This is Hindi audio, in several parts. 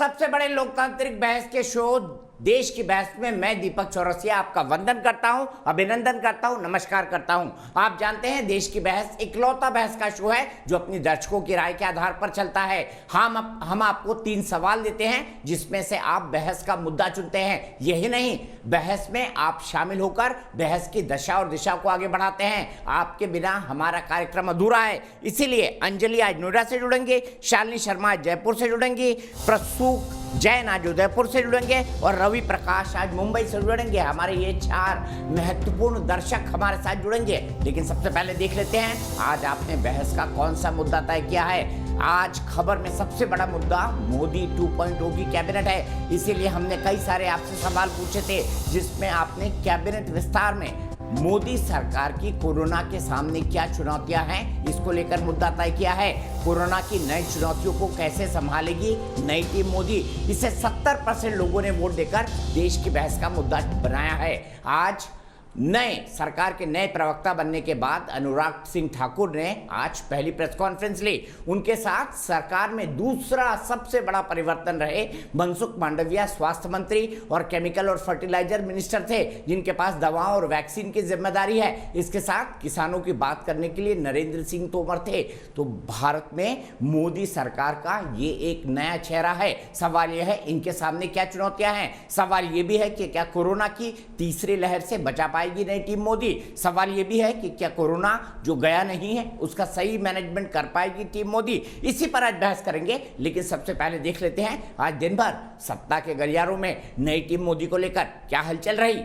सबसे बड़े लोकतांत्रिक बहस के शो देश की बहस में मैं दीपक चौरसिया आपका वंदन करता हूं, अभिनंदन करता हूं, नमस्कार करता हूं। आप जानते हैं देश की बहस इकलौता बहस का शो है जो अपनी दर्शकों की राय के आधार पर चलता है। हम आपको 3 सवाल देते हैं जिसमें से आप बहस का मुद्दा चुनते हैं। यही नहीं, बहस में आप शामिल होकर बहस की दशा और दिशा को आगे बढ़ाते हैं। आपके बिना हमारा कार्यक्रम अधूरा है। इसीलिए अंजलि आज नोएडा से जुड़ेंगे, शालिनी शर्मा आज जयपुर से जुड़ेंगी, प्रसूक जैन आज उदयपुर से जुड़ेंगे और रवि प्रकाश आज मुंबई से जुड़ेंगे। हमारे ये 4 महत्वपूर्ण दर्शक हमारे साथ जुड़ेंगे। लेकिन सबसे पहले देख लेते हैं आज आपने बहस का कौन सा मुद्दा तय किया है। आज खबर में सबसे बड़ा मुद्दा मोदी 2.0 की कैबिनेट है। इसीलिए हमने कई सारे आपसे सवाल पूछे थे जिसमें आपने कैबिनेट विस्तार में मोदी सरकार की कोरोना के सामने क्या चुनौतियां हैं इसको लेकर मुद्दा तय किया है। कोरोना की नई चुनौतियों को कैसे संभालेगी नई टीम मोदी, इसे 70% लोगों ने वोट देकर देश की बहस का मुद्दा बनाया है। आज नए सरकार के नए प्रवक्ता बनने के बाद अनुराग सिंह ठाकुर ने आज पहली प्रेस कॉन्फ्रेंस ली। उनके साथ सरकार में दूसरा सबसे बड़ा परिवर्तन रहे मनसुख मांडविया स्वास्थ्य मंत्री और केमिकल और फर्टिलाइजर मिनिस्टर थे जिनके पास दवाओं और वैक्सीन की जिम्मेदारी है। इसके साथ किसानों की बात करने के लिए नरेंद्र सिंह तोमर थे। तो भारत में मोदी सरकार का ये एक नया चेहरा है। सवाल यह है इनके सामने क्या चुनौतियां हैं। सवाल ये भी है कि क्या कोरोना की तीसरी लहर से बचा पाएगी नई टीम मोदी। सवाल यह भी है कि क्या कोरोना जो गया नहीं है उसका सही मैनेजमेंट कर पाएगी टीम मोदी। इसी पर आज बहस करेंगे। लेकिन सबसे पहले देख लेते हैं आज दिन भर सत्ता के गलियारों में नई टीम मोदी को लेकर क्या हलचल रही।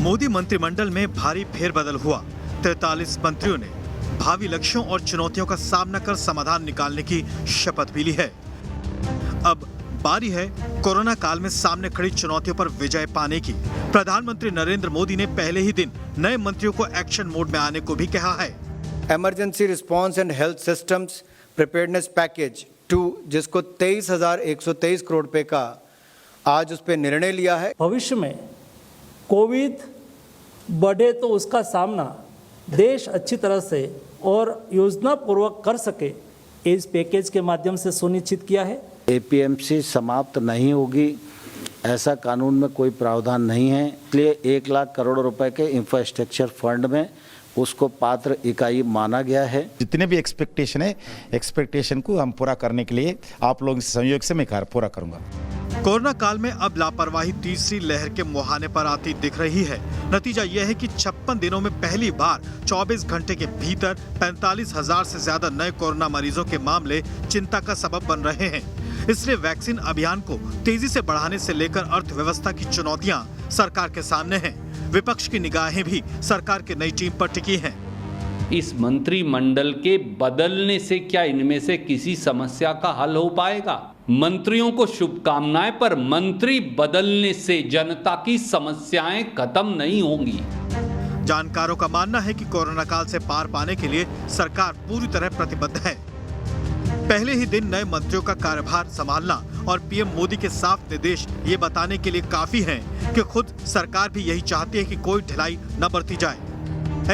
मोदी मंत्रिमंडल में भारी फेरबदल हुआ। 43 मंत्रियों ने भावी लक्ष्यों और चुनौतियों का सामना कर समाधान निकालने की शपथ भी ली है। अब बारी है कोरोना काल में सामने खड़ी चुनौतियों पर विजय पाने की। प्रधानमंत्री नरेंद्र मोदी ने पहले ही दिन नए मंत्रियों को एक्शन मोड में आने को भी कहा है। Emergency response and health systems preparedness package 2 जिसको 23,123 करोड़ रुपए का आज उस पर निर्णय लिया है। भविष्य में कोविड बढ़े तो उसका सामना देश अच्छी तरह से और योजना पूर्वक कर सके, इस पैकेज के माध्यम से सुनिश्चित किया है। एपीएमसी समाप्त नहीं होगी ऐसा कानून में कोई प्रावधान नहीं है, इसलिए 1 लाख करोड़ रुपए के इंफ्रास्ट्रक्चर फंड में उसको पात्र इकाई माना गया है। जितने भी एक्सपेक्टेशन है, एक्सपेक्टेशन को हम पूरा करने के लिए आप लोगों के सहयोग से मैं पूरा करूंगा। कोरोना काल में अब लापरवाही तीसरी लहर के मुहाने पर आती दिख रही है। नतीजा यह है कि 56 दिनों में पहली बार 24 घंटे के भीतर 45,000 से ज्यादा नए कोरोना मरीजों के मामले चिंता का सबब बन रहे हैं। इसलिए वैक्सीन अभियान को तेजी से बढ़ाने से लेकर अर्थव्यवस्था की चुनौतियां सरकार के सामने हैं। विपक्ष की निगाहें भी सरकार की नई टीम पर टिकी हैं। इस मंत्रिमंडल के बदलने से क्या इनमें से किसी समस्या का हल हो पाएगा? मंत्रियों को शुभकामनाएं, पर मंत्री बदलने से जनता की समस्याएं खत्म नहीं होंगी। जानकारों का मानना है कि कोरोना काल से पार पाने के लिए सरकार पूरी तरह प्रतिबद्ध है। पहले ही दिन नए मंत्रियों का कार्यभार संभालना और पीएम मोदी के साफ निर्देश ये बताने के लिए काफी हैं कि खुद सरकार भी यही चाहती है कि कोई ढिलाई न बरती जाए।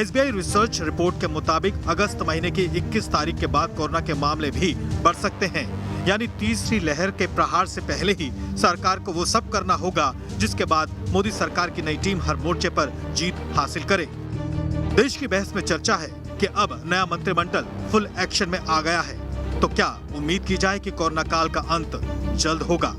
एसबीआई रिसर्च रिपोर्ट के मुताबिक अगस्त महीने की 21 तारीख के बाद कोरोना के मामले भी बढ़ सकते हैं। यानी तीसरी लहर के प्रहार से पहले ही सरकार को वो सब करना होगा जिसके बाद मोदी सरकार की नई टीम हर मोर्चे पर जीत हासिल करे। देश की बहस में चर्चा है कि अब नया मंत्रिमंडल फुल एक्शन में आ गया है। तो क्या उम्मीद की जाए कि कोरोना काल का अंत जल्द होगा?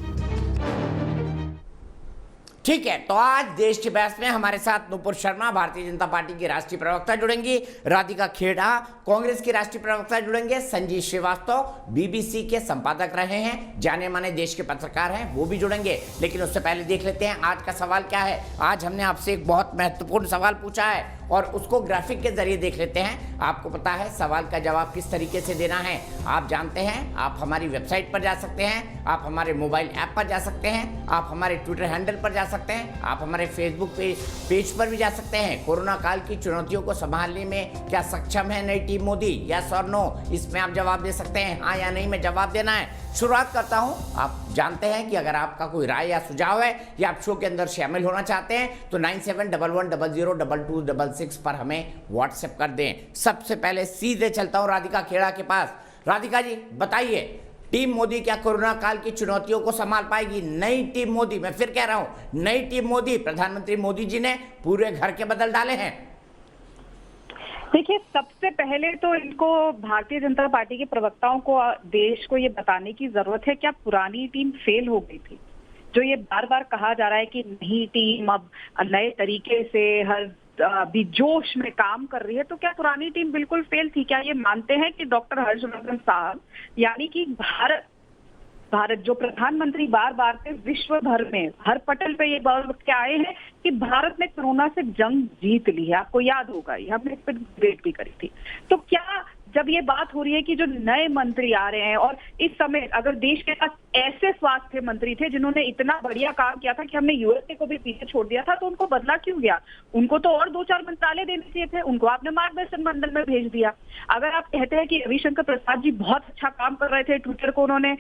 ठीक है, तो आज देश की बहस में हमारे साथ नुपुर शर्मा भारतीय जनता पार्टी की राष्ट्रीय प्रवक्ता जुड़ेंगी, राधिका खेड़ा कांग्रेस की राष्ट्रीय प्रवक्ता जुड़ेंगे, संजीव श्रीवास्तव बीबीसी के संपादक रहे हैं, जाने माने देश के पत्रकार हैं, वो भी जुड़ेंगे। लेकिन उससे पहले देख लेते हैं आज का सवाल क्या है। आज हमने आपसे एक बहुत महत्वपूर्ण सवाल पूछा है और उसको ग्राफिक के जरिए देख लेते हैं। आपको पता है सवाल का जवाब किस तरीके से देना है, आप जानते हैं। आप हमारी वेबसाइट पर जा सकते हैं, आप हमारे मोबाइल ऐप पर जा सकते हैं, आप हमारे ट्विटर हैंडल पर जा सकते हैं, आप हमारे फेसबुक पेज पर भी जा सकते हैं। कोरोना काल की चुनौतियों को संभालने में क्या सक्षम है नई टीम मोदी, यस और नो, इसमें आप जवाब दे सकते हैं, हाँ या नहीं में जवाब देना है। शुरुआत करता हूं। आप जानते हैं कि अगर आपका कोई राय या सुझाव है या आप शो के अंदर शामिल होना चाहते हैं तो 9711002266 पर हमें व्हाट्सएप कर दें। सबसे पहले सीधे चलता हूं राधिका खेड़ा के पास। राधिका जी बताइए, टीम मोदी क्या कोरोना काल की चुनौतियों को संभाल पाएगी? नई टीम मोदी, मैं फिर कह रहा हूं, नई टीम मोदी, प्रधानमंत्री मोदी जी ने पूरे घर के बदल डाले हैं। देखिए, सबसे पहले तो इनको भारतीय जनता पार्टी के प्रवक्ताओं को देश को ये बताने की जरूरत है क्या पुरानी टीम फेल हो गई थी। जो ये बार बार कहा जा रहा है कि नई टीम अब नए तरीके से हर भी जोश में काम कर रही है, तो क्या पुरानी टीम बिल्कुल फेल थी? क्या ये मानते हैं कि डॉक्टर हर्षवर्धन साहब यानी कि भारत जो प्रधानमंत्री बार बार से विश्व भर में हर पटल पे ये बात के आए हैं कि भारत ने कोरोना से जंग जीत ली है। आपको याद होगा, ये हमने इस पर डिबेट भी करी थी। तो क्या जब ये बात हो रही है कि जो नए मंत्री आ रहे हैं और इस समय अगर देश के पास ऐसे स्वास्थ्य मंत्री थे जिन्होंने इतना बढ़िया काम किया था कि हमने यूएसए को भी पीछे छोड़ दिया था, तो उनको बदला क्यों गया? उनको तो और 2-4 मंत्रालय देने चाहिए थे, उनको आपने मार्गदर्शन मंडल में भेज दिया। अगर आप कहते हैं कि रविशंकर प्रसाद जी बहुत अच्छा काम कर रहे थे, ट्विटर को उन्होंने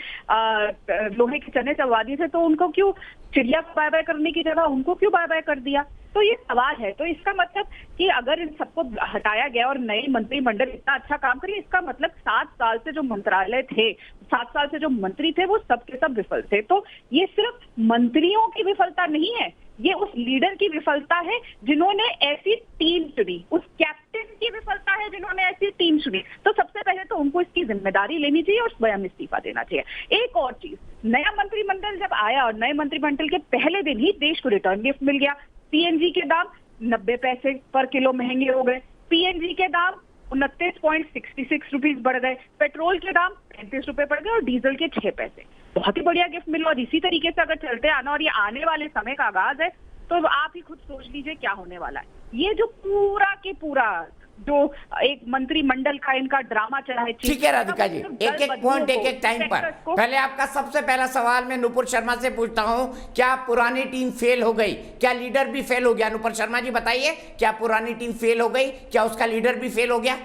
लोहे के चने चलवा दिए थे, तो उनको क्यों चिड़िया को बाय बाय करने की जगह उनको क्यों बाय बाय कर दिया? तो ये सवाल है। तो इसका मतलब कि अगर इन सबको हटाया गया और नए मंत्रिमंडल इतना अच्छा काम करे, इसका मतलब 7 साल से जो मंत्रालय थे, 7 साल से जो मंत्री थे, वो सब के सब विफल थे। तो ये सिर्फ मंत्रियों की विफलता नहीं है, ये उस लीडर की विफलता है जिन्होंने ऐसी टीम चुनी, उस कैप्टन की विफलता है जिन्होंने ऐसी टीम चुनी। तो सबसे पहले तो उनको इसकी जिम्मेदारी लेनी चाहिए और स्वयं इस्तीफा देना चाहिए। एक और चीज, नया मंत्रिमंडल जब आया और नए मंत्रिमंडल के पहले दिन ही देश को रिटर्न गिफ्ट मिल गया। सीएनजी के दाम 90 पैसे पर किलो महंगे हो गए, पीएनजी के दाम 29.66 रुपीज बढ़ गए, पेट्रोल के दाम 35 रुपए बढ़ गए और डीजल के 6 पैसे। बहुत ही बढ़िया गिफ्ट मिला। और इसी तरीके से अगर चलते आना और ये आने वाले समय का आगाज है, तो आप ही खुद सोच लीजिए क्या होने वाला है। ये जो पूरा के पूरा जो एक मंत्रिमंडल का इनका ड्रामा चला है। ठीक है राधिका जी, एक एक पॉइंट एक एक टाइम पर। पहले आपका सबसे पहला सवाल मैं नुपुर शर्मा से पूछता हूं, क्या पुरानी टीम फेल हो गई? क्या लीडर भी फेल हो गया? नुपुर शर्मा जी बताइए, क्या पुरानी टीम फेल हो गई? क्या उसका लीडर भी फेल हो गया?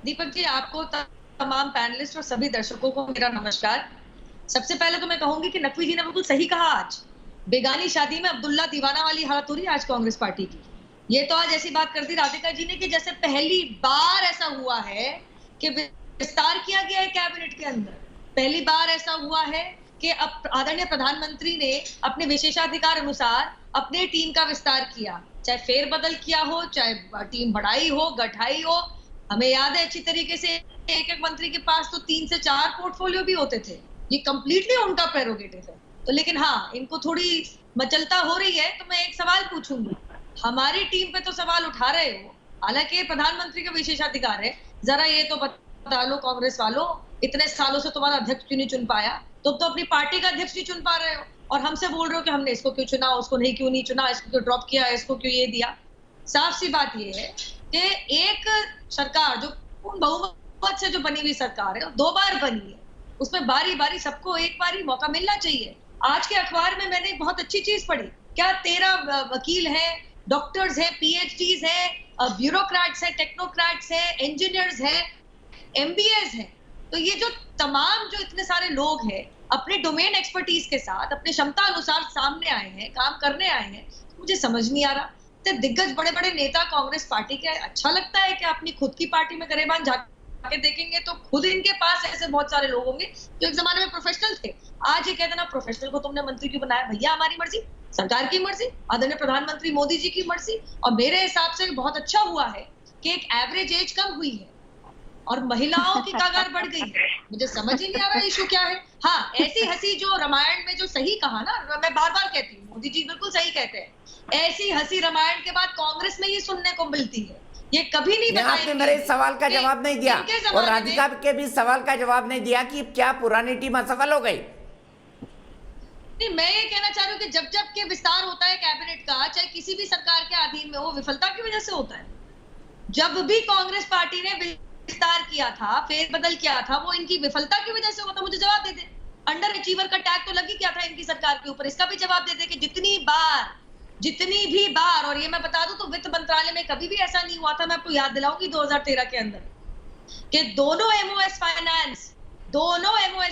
दीपक जी, आपको तमाम पैनलिस्ट और सभी दर्शकों को मेरा नमस्कार। सबसे पहले तो मैं कहूंगी कि नकवी जी ने बिल्कुल सही कहा। आज बेगानी शादी में अब्दुल्ला दीवाना वाली हालत हो रही है आज कांग्रेस पार्टी की। ये तो आज ऐसी बात कर दी राधिका जी ने कि जैसे पहली बार ऐसा हुआ है कि विस्तार किया गया है कैबिनेट के अंदर। पहली बार ऐसा हुआ है कि अब आदरणीय प्रधानमंत्री ने अपने विशेषाधिकार अनुसार अपने टीम का विस्तार किया, चाहे फेरबदल किया हो, चाहे टीम बढ़ाई हो, गठाई हो। हमें याद है अच्छी तरीके से एक एक मंत्री के पास तो 3 से 4 पोर्टफोलियो भी होते थे। ये कंप्लीटली उनका प्रेरोगेटिव है। तो लेकिन हाँ, इनको थोड़ी मचलता हो रही है। तो मैं एक सवाल पूछूंगी, हमारी टीम पे तो सवाल उठा रहे हो, हालांकि प्रधानमंत्री का विशेषाधिकार है। जरा ये तो बता लो कांग्रेस वालों, इतने सालों से तुम्हारा अध्यक्ष क्यों नहीं चुन पाया? तुम तो अपनी पार्टी का अध्यक्ष नहीं चुन पा रहे हो और हमसे बोल रहे हो कि हमने इसको क्यों चुना, उसको नहीं क्यों नहीं चुना, इसको क्यों ड्रॉप किया, इसको क्यों ये दिया। साफ सी बात ये है कि एक सरकार जो बहुमत से जो बनी हुई सरकार है, 2 बार बनी है, उसमें बारी बारी सबको एक बारी मौका मिलना चाहिए। आज के अखबार में मैंने एक बहुत अच्छी चीज पढ़ी, क्या 13 वकील हैं, डॉक्टर्स हैं, पीएचडीज हैं, ब्यूरोक्रेट्स हैं, टेक्नोक्रेट्स हैं, इंजीनियर्स हैं, एमबीएस हैं। तो ये जो तमाम जो इतने सारे लोग हैं अपने डोमेन एक्सपर्टीज के साथ अपने क्षमता अनुसार सामने आए हैं, काम करने आए हैं, मुझे समझ नहीं आ रहा। तो दिग्गज बड़े बड़े नेता कांग्रेस पार्टी के, अच्छा लगता है कि अपनी खुद की पार्टी में गरेबान जाके देखेंगे तो खुद इनके पास ऐसे बहुत सारे लोग होंगे जो एक जमाने में प्रोफेशनल थे। आज ये कहते ना प्रोफेशनल को तुमने मंत्री क्यों बनाया? भैया हमारी मर्जी, सरकार की मर्जी, आदरणीय प्रधानमंत्री मोदी जी की मर्जी। और मेरे हिसाब से बहुत अच्छा हुआ है कि एक एवरेज एज कम हुई है और महिलाओं की तादाद बढ़ गई है। मुझे समझ ही नहीं आ रहा इशू क्या है। हाँ, ऐसी हंसी जो रामायण में जो सही कहा ना, मैं बार बार कहती हूँ, मोदी जी बिल्कुल सही कहते हैं, ऐसी हंसी रामायण के बाद कांग्रेस में ही सुनने को मिलती है। ये कभी नहीं बताया। आपने मेरे सवाल का जवाब नहीं दिया और राधिका के भी सवाल का जवाब नहीं दिया कि क्या पुरानी टीम असफल हो गई। नहीं, मैं ये कहना चाह रही हूँ कि जब जब के विस्तार होता है कैबिनेट का, चाहे किसी भी सरकार के अधीन में, वो विफलता की वजह से होता है। जब भी कांग्रेस पार्टी ने विस्तार किया था, फेरबदल किया था, वो इनकी विफलता की वजह से होता। मुझे जवाब दे दे, अंडर अचीवर का टैग तो लग ही गया था इनकी सरकार के ऊपर। इसका भी जवाब दे दे कि जितनी भी बार, और ये मैं बता दूं तो वित्त मंत्रालय में कभी भी ऐसा नहीं हुआ था। मैं आपको याद दिलाऊंगी 2013 के अंदर कि दोनों एमओएस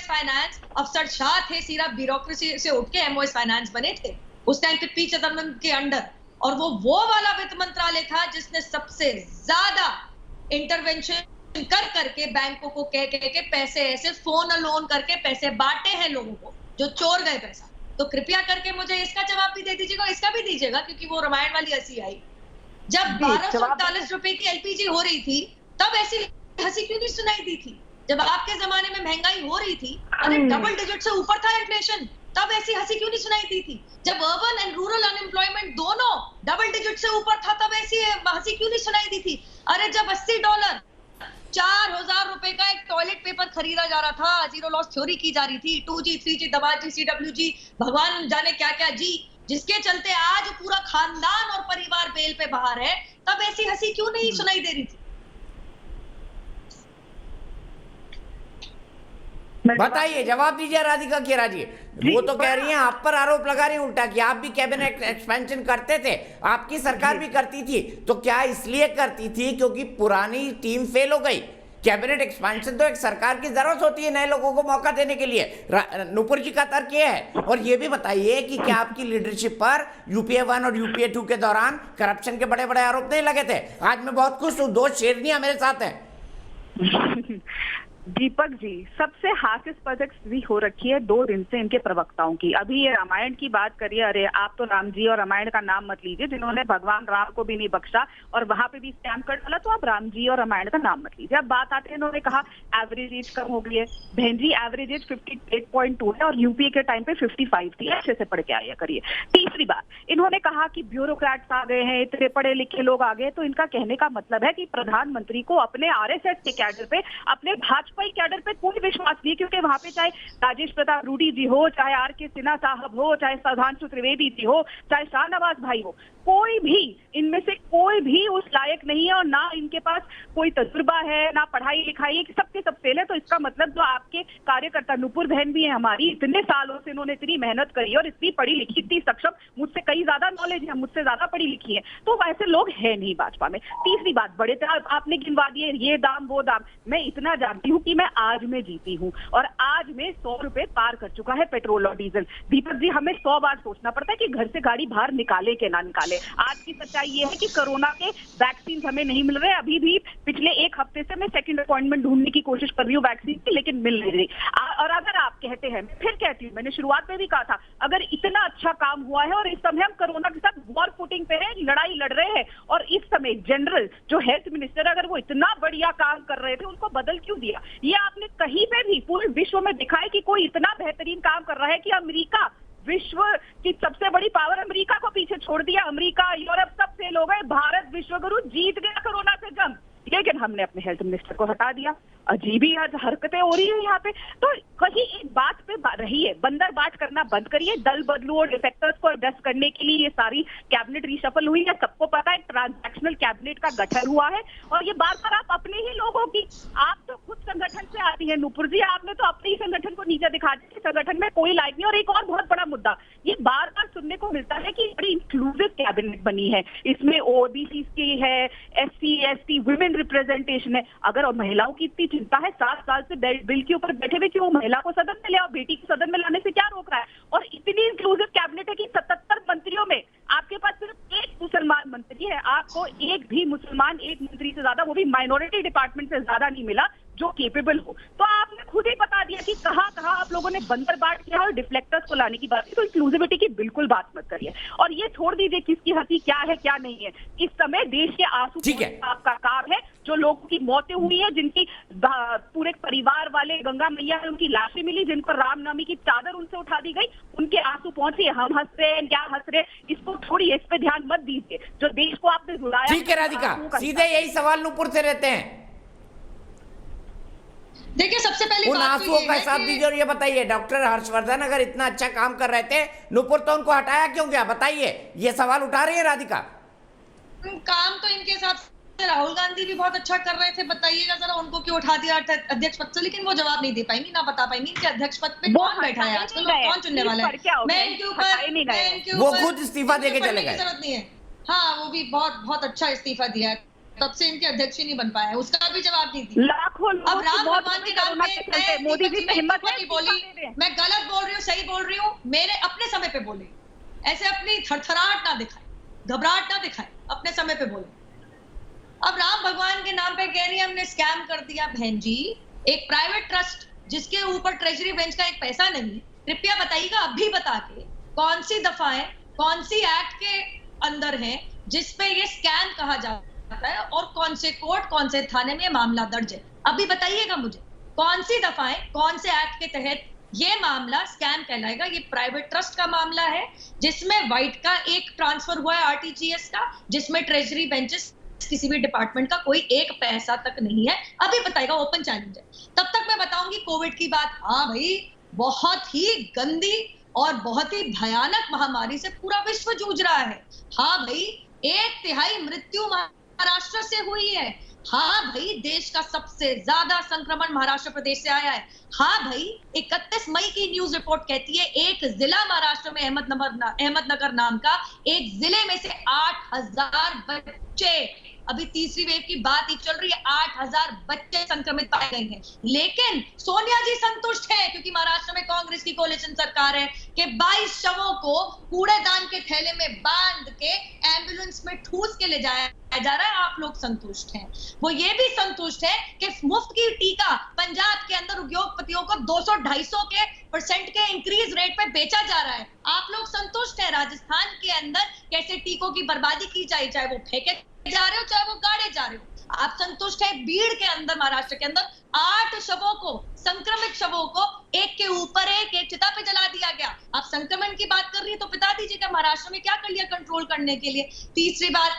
फाइनेंस अफसर शाह थे, सीधा ब्यूरोक्रेसी से उठ के एमओएस फाइनेंस बने थे उस टाइम पे पी चिदम्बरम के अंडर। और वो वाला वित्त मंत्रालय था जिसने सबसे ज्यादा इंटरवेंशन कर करके बैंकों को कह के पैसे ऐसे फोन लोन करके पैसे बांटे हैं लोगों को जो चोर गए पैसा। तो कृपया करके मुझे इसका जवाब भी दे दीजिएगा, इसका भी दीजिएगा, क्योंकि वो रामायण वाली हंसी आई। जब 1249 रुपए की एलपीजी हो रही थी तब ऐसी हंसी क्यों नहीं सुनाई दी थी? जब आपके जमाने में महंगाई हो रही थी, अरे डबल डिजिट से ऊपर था इन्फ्लेशन, तब ऐसी हंसी क्यों नहीं सुनाई दी थी? जब अर्बन एंड रूरल अनएम्प्लॉयमेंट दोनों डबल डिजिट से ऊपर था, तब ऐसी हंसी क्यों नहीं सुनाई दी थी? अरे जब $80 4,000 रुपए का एक टॉयलेट पेपर खरीदा जा रहा था, जीरो लॉस थ्योरी की जा रही थी, 2G 3G दबाजी CWG भगवान जाने क्या क्या जी, जिसके चलते आज पूरा खानदान और परिवार बेल पे बाहर है, तब ऐसी हंसी क्यों नहीं सुनाई दे रही थी? बताइए, जवाब दीजिए राधिका खेरा जी। वो तो कह रही हैं, आप पर आरोप लगा रही हैं उल्टा कि आप भी कैबिनेट एक्सपेंशन करते थे, आपकी सरकार भी करती थी। तो क्या इसलिए करती थी क्योंकि पुरानी टीम फेल हो गई? कैबिनेट एक्सपेंशन तो एक सरकार की जरूरत होती है नए लोगों को मौका देने के लिए। नुपुर जी का तर्क ये है। और ये भी बताइए कि क्या आपकी लीडरशिप पर UPA 1 और UPA 2 के दौरान करप्शन के बड़े बड़े आरोप नहीं लगे थे? आज मैं बहुत खुश हूँ, 2 शेरनियां मेरे साथ हैं। दीपक जी, सबसे हास्यास्पद स्थिति हो रखी है 2 दिन से इनके प्रवक्ताओं की। अभी ये रामायण की बात करिए, अरे आप तो राम जी और रामायण का नाम मत लीजिए, जिन्होंने भगवान राम को भी नहीं बख्शा और वहां पे भी स्कैम कर डाला, तो आप राम जी और रामायण का नाम मत लीजिए। अब बात आते हैं, इन्होंने कहा एवरेज एज कम हो गई है। बहन जी, एवरेज एज 58.2 है और UPA के टाइम पे 55 थी। अच्छे से पढ़ के आया करिए। तीसरी बात, इन्होंने कहा कि ब्यूरोक्रेट्स आ गए हैं, इतने पढ़े लिखे लोग आ गए। तो इनका कहने का मतलब है कि प्रधानमंत्री को अपने RSS के कैडर पे, अपने भाजपा कैडर पे कोई विश्वास नहीं, क्योंकि वहां पे चाहे राजेश प्रताप रूडी जी हो, चाहे RK सिन्हा साहब हो, चाहे सुधांशु त्रिवेदी जी हो, चाहे शाहनवाज भाई हो, कोई भी इनमें से कोई भी उस लायक नहीं है और ना इनके पास कोई तजुर्बा है, ना पढ़ाई लिखाई है, सबके सब फेल है। तो इसका मतलब जो आपके कार्यकर्ता नुपुर बहन भी है हमारी, इतने सालों से इन्होंने इतनी मेहनत करी और इतनी पढ़ी लिखी, इतनी सक्षम, मुझसे कहीं ज्यादा नॉलेज है, मुझसे ज्यादा पढ़ी लिखी है, तो वैसे लोग है नहीं भाजपा में। तीसरी बात, बड़े आपने गिनवा दिए, ये दाम वो दाम। मैं इतना जानती हूँ कि मैं आज में जीती हूँ और आज में 100 रुपए पार कर चुका है पेट्रोल और डीजल। दीपक जी, हमें 100 बार सोचना पड़ता है कि घर से गाड़ी बाहर निकाले के ना निकाले। आज की सच्चाई ये है कि कोरोना के वैक्सीन हमें नहीं मिल रहे। अभी भी पिछले 1 हफ्ते से मैं सेकंड अपॉइंटमेंट ढूंढने की कोशिश कर रही हूँ वैक्सीन की, लेकिन मिल नहीं रही। और अगर आप कहते हैं, मैं फिर कहती हूँ, मैंने शुरुआत में भी कहा था, अगर इतना अच्छा काम हुआ है और इस समय हम कोरोना के साथ वॉर फुटिंग पे हैं, लड़ाई लड़ रहे हैं, और इस समय जनरल जो हेल्थ मिनिस्टर, अगर वो इतना बढ़िया काम कर रहे थे, उनको बदल क्यों दिया? ये आपने कहीं पे भी पूरे विश्व में दिखा है कि कोई इतना बेहतरीन काम कर रहा है कि अमेरिका, विश्व की सबसे बड़ी पावर, अमेरिका को पीछे छोड़ दिया। अमेरिका, यूरोप सब फेल हो गए, भारत विश्वगुरु जीत गया कोरोना से जंग, लेकिन हमने अपने हेल्थ मिनिस्टर को हटा दिया। अजीब ही हरकतें हो रही है यहाँ पे। तो कहीं एक बात पे रही है, बंदर बाट करना बंद करिए। दल बदलू और डिफेक्टर्स को एडजस्ट करने के लिए ये सारी कैबिनेट रिशफल हुई है, सबको पता है। ट्रांजैक्शनल कैबिनेट का गठन हुआ है और ये बार बार आप अपने ही लोगों की, आप तो खुद संगठन से आती है नुपुर जी, आपने तो अपने ही संगठन को नीचे दिखा दिया, संगठन में कोई लायक नहीं। और एक और बहुत बड़ा मुद्दा ये बार बार सुनने को मिलता है कि बड़ी इंक्लूसिव कैबिनेट बनी है, इसमें OBC की है, SC ST वुमेन रिप्रेजेंटेशन है। अगर महिलाओं की इतनी चिंता है, 7 साल से बिल के ऊपर बैठे हुए, क्यों महिला को सदन में ले आओ, बेटी को सदन में लाने से क्या रोक रहा है? और इतनी इंक्लूसिव कैबिनेट है कि 77 मंत्रियों में आपके पास सिर्फ 1 मुसलमान मंत्री है। आपको एक भी मुसलमान, एक मंत्री से ज्यादा, वो भी माइनॉरिटी डिपार्टमेंट से ज्यादा नहीं मिला जो केपेबल हो। तो आपने खुद ही बता दिया कि कहां आप लोगों ने बंदर बाट किया और डिफ्लेक्टर्स को लाने की बात की। तो इंक्लूसिविटी की बिल्कुल बात मत करिए और ये छोड़ दीजिए किसकी हंसी क्या है क्या नहीं है। इस समय देश के आंसू आपका काम है। जो लोगों की मौतें हुई है, जिनकी पूरे परिवार वाले, गंगा मैया है, उनकी लाशें मिली, जिनको रामनवमी की चादर उनसे उठा दी गई, उनके आंसू पहुंचे। हम हंस रहे हैं, क्या हंस रहे, इसको थोड़ी, इस पे ध्यान मत दीजिए। जो देश को आपने रुलाया। ठीक है राधिका, सीधे यही सवाल नुपुर से रहते हैं। देखिए, सबसे पहले उन आंसुओं का हिसाब दीजिए और ये बताइए, डॉक्टर हर्षवर्धन अगर इतना अच्छा काम कर रहे थे, नुपुर तो उनको हटाया क्यों गया? बताइए, ये सवाल उठा रही है राधिका। काम तो इनके हिसाब से राहुल गांधी भी बहुत अच्छा कर रहे थे, बताइएगा जरा उनको क्यों उठा दिया अध्यक्ष पद से? लेकिन वो जवाब नहीं दे पाएंगी, ना बता पाएंगी कि अध्यक्ष पद पे कौन बैठा है आजकल, कौन चुनने वाला है। मैं इनके ऊपर वो खुद इस्तीफा देके चले गए। जरूरत नहीं है। हाँ, वो भी बहुत अच्छा इस्तीफा दिया है, तब से इनके अध्यक्ष ही नहीं बन पाए, उसका भी जवाब नहीं दिया। लाखों लोग अब राम भगवान के नाम पे मोदी जी की हिम्मत नहीं बोली, मैं गलत बोल रही हूँ, सही बोल रही हूँ, मेरे अपने समय पे बोले, ऐसे अपनी थरथराहट ना दिखाए, घबराहट ना दिखाए, अपने समय पे बोले। अब राम भगवान के नाम पे कह रही है हमने स्कैम कर दिया। बहन जी, एक प्राइवेट ट्रस्ट जिसके ऊपर ट्रेजरी बेंच का एक पैसा नहीं, कृपया बताइएगा अभी बता के कौन सी दफाएं कौन सी एक्ट के अंदर है जिसपे ये स्कैम कहा जाता है और कौन से कोर्ट कौन से थाने में मामला दर्ज है, अभी बताइएगा मुझे कौन सी दफाएं कौन से एक्ट के तहत ये मामला स्कैम कहलाएगा। ये प्राइवेट ट्रस्ट का मामला है जिसमें वाइट का एक ट्रांसफर हुआ है आरटीजीएस का, जिसमें ट्रेजरी बेंचेस किसी भी डिपार्टमेंट का कोई एक पैसा तक नहीं है, अभी बताएगा, ओपन चैलेंज है। तब तक मैं बताऊंगी कोविड की बात। हाँ भाई, बहुत ही गंदी और बहुत ही भयानक महामारी से पूरा विश्व जूझ रहा है। हाँ भाई, 1/3 मृत्यु महाराष्ट्र से हुई है। हाँ भाई, देश का सबसे ज्यादा संक्रमण महाराष्ट्र प्रदेश से आया है। हाँ भाई, 31 मई की न्यूज रिपोर्ट कहती है एक जिला महाराष्ट्र में अहमदनगर नाम का एक जिले में से 8000 बच्चे, अभी तीसरी वेव की बात ही चल रही है, 8000 बच्चे संक्रमित पाए गए हैं। लेकिन सोनिया जी संतुष्ट है क्योंकि महाराष्ट्र में कांग्रेस की कोalition सरकार है कि 22 शवों को कूड़ेदान के थैले में बांध के एम्बुलेंस में ठूस के ले जाया जा रहा है। आप लोग संतुष्ट हैं। वो ये भी संतुष्ट है कि मुफ्त की टीका पंजाब के अंदर उद्योगपतियों को 200-250% के इंक्रीज रेट पे बेचा जा रहा है। आप लोग संतुष्ट हैं। राजस्थान के अंदर कैसे टीकों की बर्बादी की जाए, चाहे वो फेंके जा रहे हो चाहे वो गाड़े जा रहे हो। आप संतुष्ट है। बीड़ के अंदर, महाराष्ट्र के अंदर 8 शवों को, संक्रमित शवों को एक के ऊपर एक चिता पे जला दिया गया। आप संक्रमण की बात कर रही है तो बता दीजिएगा महाराष्ट्र में क्या कर लिया कंट्रोल करने के लिए। तीसरी बात,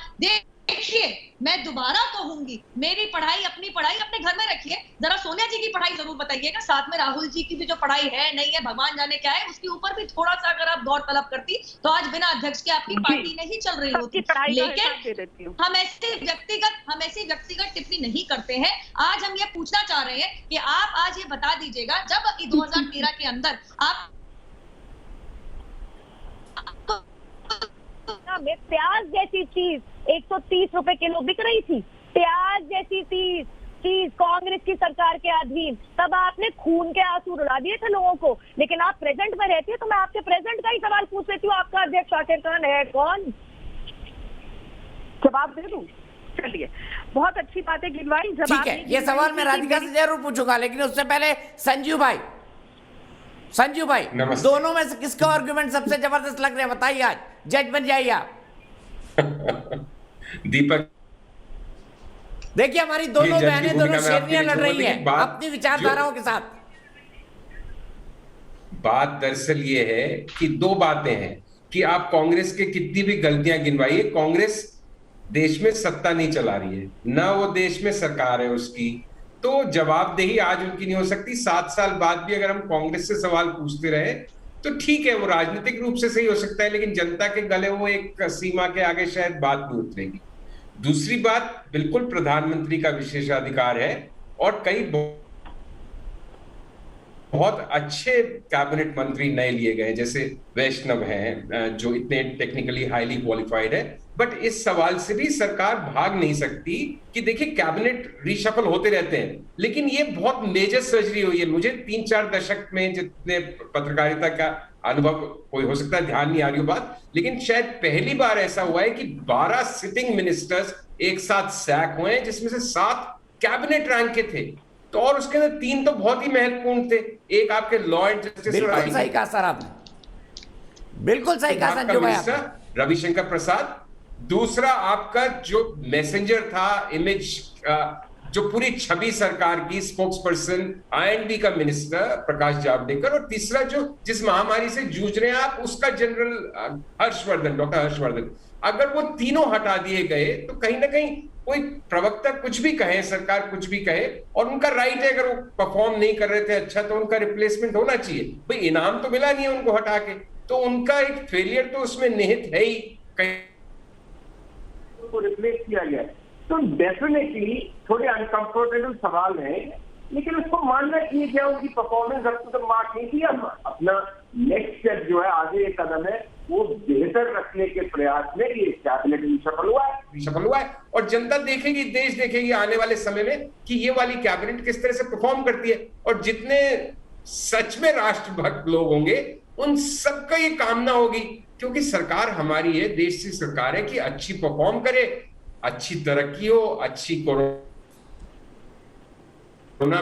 देखिए मैं दोबारा कहूंगी, मेरी पढ़ाई अपनी पढ़ाई अपने घर में रखिए, जरा सोनिया जी की पढ़ाई जरूर बताइएगा, साथ में राहुल जी की भी जो पढ़ाई है नहीं है भगवान जाने क्या है, उसके ऊपर भी थोड़ा सा अगर आप गौर तलब करती तो आज बिना अध्यक्ष के आपकी पार्टी नहीं चल रही होती। लेकिन हम ऐसी व्यक्तिगत टिप्पणी नहीं करते हैं। आज हम ये पूछना चाह रहे हैं कि आप आज ये बता दीजिएगा, जब 2013 के अंदर आप में प्याज जैसी चीज 130 रुपए किलो बिक रही थी, प्याज जैसी चीज कांग्रेस की सरकार के अधीन, तब आपने खून के आंसू रुला दिए थे लोगों को। लेकिन आप प्रेजेंट में रहती है तो मैं आपके प्रेजेंट का ही सवाल पूछ लेती हूँ, आपका अध्यक्ष शाकिर खान है कौन? जवाब दे दूं? चलिए, बहुत अच्छी बात है गिनवाई। ठीक है, ये सवाल मैं राधिका से जरूर पूछूंगा, लेकिन उससे पहले संजीव भाई, दोनों में से किसका आर्गुमेंट सबसे जबरदस्त लग रहा है बताइए, आज जज बन जाइए आप। दीपक, देखिए हमारी दोनों बहनें, दोनों शेरनियां लड़ रही हैं अपनी विचारधाराओं के साथ। बात दरअसल ये है कि दो बातें हैं कि आप कांग्रेस के कितनी भी गलतियां गिनवाइए, कांग्रेस देश में सत्ता नहीं चला रही है, ना वो देश में सरकार है उसकी, तो जवाबदेही आज उनकी नहीं हो सकती। 7 साल बाद भी अगर हम कांग्रेस से सवाल पूछते रहे तो ठीक है, वो राजनीतिक रूप से सही हो सकता है, लेकिन जनता के गले वो एक सीमा के आगे शायद बात नहीं उतरेगी। दूसरी बात, बिल्कुल प्रधानमंत्री का विशेषाधिकार है और कई बहुत अच्छे कैबिनेट मंत्री नए लिए गए, जैसे वैष्णव हैं जो इतने टेक्निकली हाईली क्वालिफाइड है। बट इस सवाल से भी सरकार भाग नहीं सकती कि देखिए कैबिनेट रिशफल होते रहते हैं, लेकिन ये बहुत मेजर सर्जरी हुई है। मुझे 3-4 दशक में जितने पत्रकारिता का अनुभव, कोई हो सकता है ध्यान नहीं आ रही हो बात, लेकिन शायद पहली बार ऐसा हुआ है कि 12 सिटिंग मिनिस्टर्स एक साथ सैक हुए हैं, जिसमें से 7 कैबिनेट रैंक के थे, तो और उसके अंदर 3 तो बहुत ही महत्वपूर्ण थे। एक आपके लॉ एंड जस्टिस, बिल्कुल सही कहा सर आपने, बिल्कुल सही कहा संजू भाई, रविशंकर प्रसाद। दूसरा आपका जो मैसेंजर था, इमेज जो पूरी छवि सरकार की, स्पोक्स पर्सन IND का मिनिस्टर प्रकाश जावड़ेकर। और तीसरा जो जिस महामारी से जूझ रहे हैं आप, उसका जनरल हर्षवर्धन, डॉक्टर हर्षवर्धन। अगर वो तीनों हटा दिए गए तो कहीं ना कहीं कोई प्रवक्ता कुछ भी कहे, सरकार कुछ भी कहे, और उनका राइट है, अगर वो परफॉर्म नहीं कर रहे थे अच्छा तो उनका रिप्लेसमेंट होना चाहिए। भाई इनाम तो मिला नहीं है उनको हटा के, तो उनका एक फेलियर तो उसमें निहित है ही, कहीं को रिप्लेस किया गया। तो डेफिनेटली थोड़े अनकंफर्टेबल सवाल है, लेकिन उसको मानना चाहिए क्या उनकी परफॉर्मेंस अब तक मार्क नहीं किया। अपना नेक्स्ट स्टेप जो है, आगे एक कदम है, वो बेहतर रखने के प्रयास में ये कैबिनेट सफल हुआ है। और जनता देखेगी, देश देखेगी आने वाले समय में कि ये वाली कैबिनेट किस तरह से परफॉर्म करती है। और जितने सच में राष्ट्रभक्त लोग होंगे उन सबका ये कामना होगी, क्योंकि सरकार हमारी है, देश की सरकार है, कि अच्छी परफॉर्म करे, अच्छी तरक्की हो, अच्छी कोरोना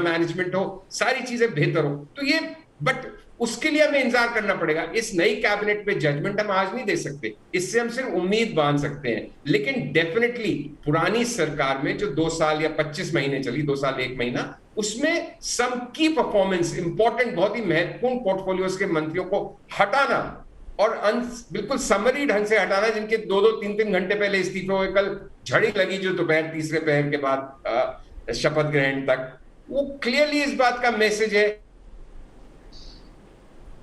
मैनेजमेंट हो, सारी चीजें बेहतर हो। तो ये बट उसके लिए हमें इंतजार करना पड़ेगा। इस नई कैबिनेट पे जजमेंट हम आज नहीं दे सकते, इससे हम सिर्फ उम्मीद बांध सकते हैं। लेकिन डेफिनेटली पुरानी सरकार में जो 2 साल या 25 महीने चली, 2 साल 1 महीना, उसमें सम की परफॉर्मेंस, इंपॉर्टेंट, बहुत ही महत्वपूर्ण पोर्टफोलियोज के मंत्रियों को हटाना और बिल्कुल समरी ढंग से हटाना, जिनके 2-2, 3-3 घंटे पहले इस्तीफे हुए, कल झड़ी लगी जो दोपहर तीसरे पहर के बाद शपथ ग्रहण तक, वो क्लियरली इस बात का मैसेज है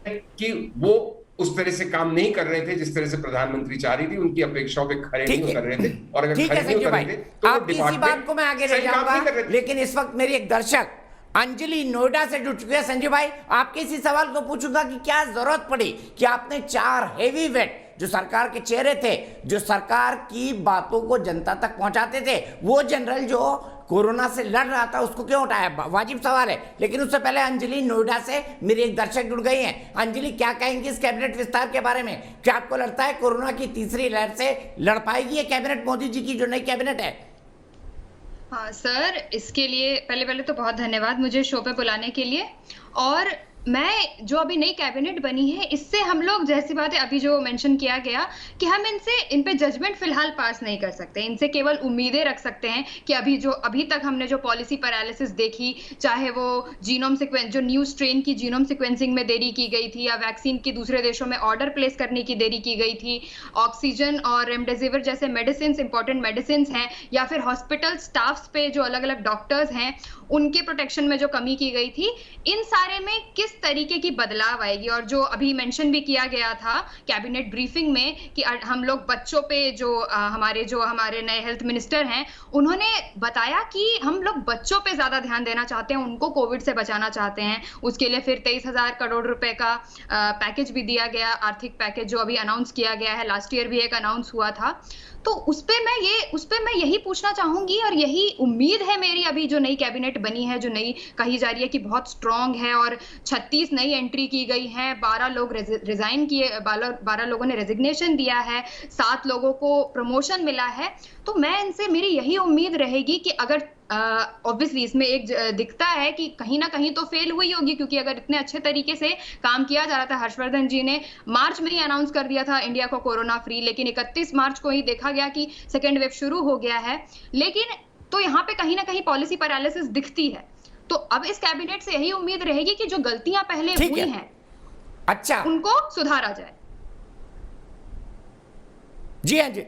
कि वो उस तरह से काम नहीं कर रहे थे जिस तरह से प्रधानमंत्री चाह रही थी। उनकी अपेक्षाओं पे खरे नहीं उतर रहे थे, और अगर खरे नहीं उतर रहे थे तो आपकी इसी बात को मैं आगे ले जाऊंगा, लेकिन इस वक्त मेरी एक दर्शक अंजलि नोएडा से जुड़ चुके हैं। संजय भाई, आपके इसी सवाल को पूछूंगा कि क्या जरूरत पड़ी कि आपने 4 हेवी वेट जो सरकार के चेहरे थे, जो सरकार की बातों को जनता तक पहुंचाते थे, वो जनरल जो कोरोना से लड़ रहा था, उसको क्यों उठाया? वाजिब सवाल है। लेकिन उससे पहले अंजलि नोएडा से मेरी एक दर्शक जुड़ गई हैं। अंजलि, क्या कहेंगी इस कैबिनेट विस्तार के बारे में? क्या आपको लगता है कोरोना की तीसरी लहर से लड़ पाएगी ये कैबिनेट, मोदी जी की जो नई कैबिनेट है? हाँ सर, इसके लिए पहले तो बहुत धन्यवाद मुझे शो पे बुलाने के लिए। और मैं जो अभी नई कैबिनेट बनी है, इससे हम लोग, जैसी बात है अभी जो मेंशन किया गया कि हम इन पे जजमेंट फिलहाल पास नहीं कर सकते, इनसे केवल उम्मीदें रख सकते हैं कि अभी तक हमने जो पॉलिसी पैरालिसिस देखी, चाहे वो जीनोम सीक्वेंस, जो न्यू स्ट्रेन की जीनोम सीक्वेंसिंग में देरी की गई थी, या वैक्सीन की दूसरे देशों में ऑर्डर प्लेस करने की देरी की गई थी, ऑक्सीजन और रेमडेसिविर जैसे मेडिसिन, इंपॉर्टेंट मेडिसिन हैं, या फिर हॉस्पिटल स्टाफ्स पे जो अलग अलग डॉक्टर्स हैं उनके प्रोटेक्शन में जो कमी की गई थी, इन सारे में किस तरीके की बदलाव आएगी। और जो अभी मेंशन भी किया गया था कैबिनेट ब्रीफिंग में कि हम लोग बच्चों पे जो हमारे नए हेल्थ मिनिस्टर हैं, उन्होंने बताया कि हम लोग बच्चों पे ज्यादा ध्यान देना चाहते हैं, उनको कोविड से बचाना चाहते हैं। उसके लिए फिर 23,000 करोड़ रुपए का पैकेज भी दिया गया, आर्थिक पैकेज जो अभी अनाउंस किया गया है, लास्ट ईयर भी एक अनाउंस हुआ था। तो उस पे मैं यही पूछना चाहूंगी, और यही उम्मीद है मेरी, अभी जो नई कैबिनेट बनी है, जो नई कही जा रही है कि बहुत स्ट्रांग है, और 36 नई एंट्री की गई है, 12 लोग रिजाइन किए, 12 लोगों ने रेजिग्नेशन दिया है, 7 लोगों को प्रमोशन मिला है। तो मैं इनसे मेरी यही उम्मीद रहेगी कि अगर ऑब्वियसली इसमें एक दिखता है कि कहीं ना कहीं तो फेल हुई होगी, क्योंकि अगर इतने अच्छे तरीके से काम किया जा रहा था, हर्षवर्धन जी ने मार्च में ही अनाउंस कर दिया था इंडिया को कोरोना फ्री, लेकिन 31 मार्च को ही देखा गया कि सेकेंड वेव शुरू हो गया है। लेकिन तो यहाँ पे कहीं ना कहीं पॉलिसी पैरालिसिस दिखती है। तो अब इस कैबिनेट से यही उम्मीद रहेगी कि जो गलतियां पहले हुई हैं, अच्छा, उनको सुधारा जाए। जी हाँ जी,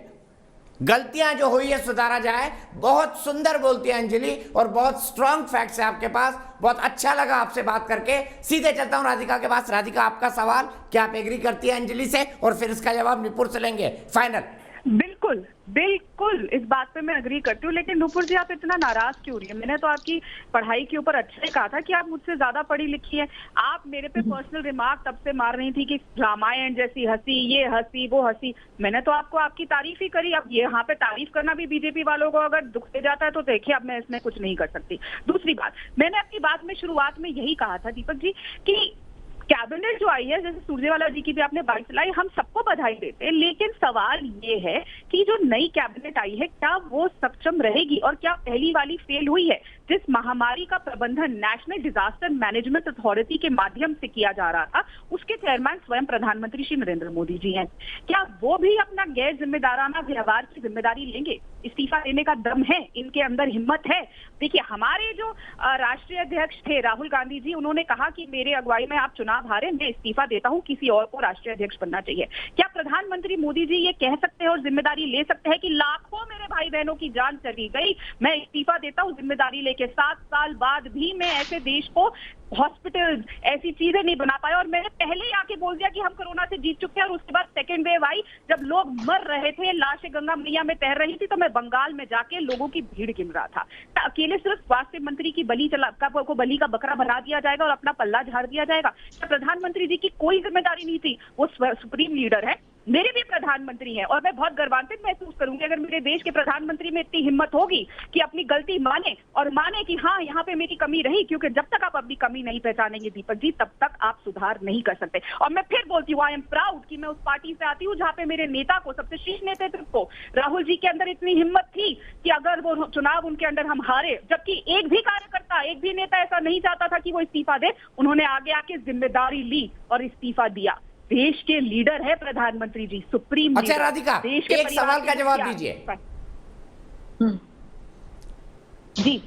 गलतियां जो हुई है सुधारा जाए। बहुत सुंदर बोलती है अंजलि, और बहुत स्ट्रांग फैक्ट्स है आपके पास। बहुत अच्छा लगा आपसे बात करके। सीधे चलता हूं राधिका के पास। राधिका, आपका सवाल, क्या आप एग्री करती है अंजलि से? और फिर इसका जवाब नुपुर से लेंगे फाइनल। बिल्कुल बिल्कुल, इस बात पे मैं अग्री करती हूँ। लेकिन नुपुर जी, आप इतना नाराज क्यों रही है? मैंने तो आपकी पढ़ाई के ऊपर अच्छा ही कहा था कि आप मुझसे ज्यादा पढ़ी लिखी है। आप मेरे पे पर्सनल रिमार्क तब से मार रही थी कि रामायण जैसी हंसी, ये हंसी, वो हंसी। मैंने तो आपको आपकी तारीफ ही करी। अब यहाँ पे तारीफ करना भी बीजेपी वालों को अगर दुख दे जाता है तो देखिए, अब मैं इसमें कुछ नहीं कर सकती। दूसरी बात, मैंने अपनी बात में शुरुआत में यही कहा था दीपक जी कि कैबिनेट जो आई है, जैसे सुरजेवाला जी की भी आपने बात चलाई, हम सबको बधाई देते हैं। लेकिन सवाल ये है कि जो नई कैबिनेट आई है, क्या वो सक्षम रहेगी, और क्या पहली वाली फेल हुई है? जिस महामारी का प्रबंधन नेशनल डिजास्टर मैनेजमेंट अथॉरिटी के माध्यम से किया जा रहा था, उसके चेयरमैन स्वयं प्रधानमंत्री श्री नरेंद्र मोदी जी हैं। क्या वो भी अपना गैर जिम्मेदाराना व्यवहार की जिम्मेदारी लेंगे? इस्तीफा देने का दम है, इनके अंदर हिम्मत है? देखिए, हमारे जो राष्ट्रीय अध्यक्ष थे राहुल गांधी जी, उन्होंने कहा कि मेरे अगुवाई में आप चुनाव हारे, मैं इस्तीफा देता हूं, किसी और को राष्ट्रीय अध्यक्ष बनना चाहिए। क्या प्रधानमंत्री मोदी जी ये कह सकते हैं और जिम्मेदारी ले सकते हैं कि लाखों मेरे भाई बहनों की जान चली गई, मैं इस्तीफा देता हूं जिम्मेदारी लेके, 7 साल बाद भी मैं ऐसे देश को हॉस्पिटल्स, ऐसी चीजें नहीं बना पाया, और मैंने पहले ही आके बोल दिया कि हम कोरोना से जीत चुके हैं। और उसके बाद सेकेंड वेव आई, जब लोग मर रहे थे, लाशें गंगा मैया में तैर रही थी, तो मैं बंगाल में जाके लोगों की भीड़ गिन रहा था। अकेले सिर्फ स्वास्थ्य मंत्री की बलि का बकरा बना दिया जाएगा और अपना पल्ला झाड़ दिया जाएगा? क्या प्रधानमंत्री जी की कोई जिम्मेदारी नहीं थी? वो सुप्रीम लीडर है, मेरे भी प्रधानमंत्री हैं और मैं बहुत गर्वान्वित महसूस करूंगी अगर मेरे देश के प्रधानमंत्री में इतनी हिम्मत होगी कि अपनी गलती माने और माने कि हाँ यहाँ पे मेरी कमी रही, क्योंकि जब तक आप अपनी कमी नहीं पहचानेंगे दीपक जी तब तक आप सुधार नहीं कर सकते। और मैं फिर बोलती हूँ, आई एम प्राउड कि मैं उस पार्टी से आती हूँ जहाँ पे मेरे नेता को, सबसे शीर्ष नेतृत्व को, राहुल जी के अंदर इतनी हिम्मत थी कि अगर वो चुनाव उनके अंदर हम हारे, जबकि एक भी कार्यकर्ता, एक भी नेता ऐसा नहीं चाहता था कि वो इस्तीफा दे, उन्होंने आगे आके जिम्मेदारी ली और इस्तीफा दिया। देश के लीडर है प्रधानमंत्री जी, सुप्रीम अच्छा लीडर। राधिका, देश के एक सवाल का जवाब दीजिए। जी,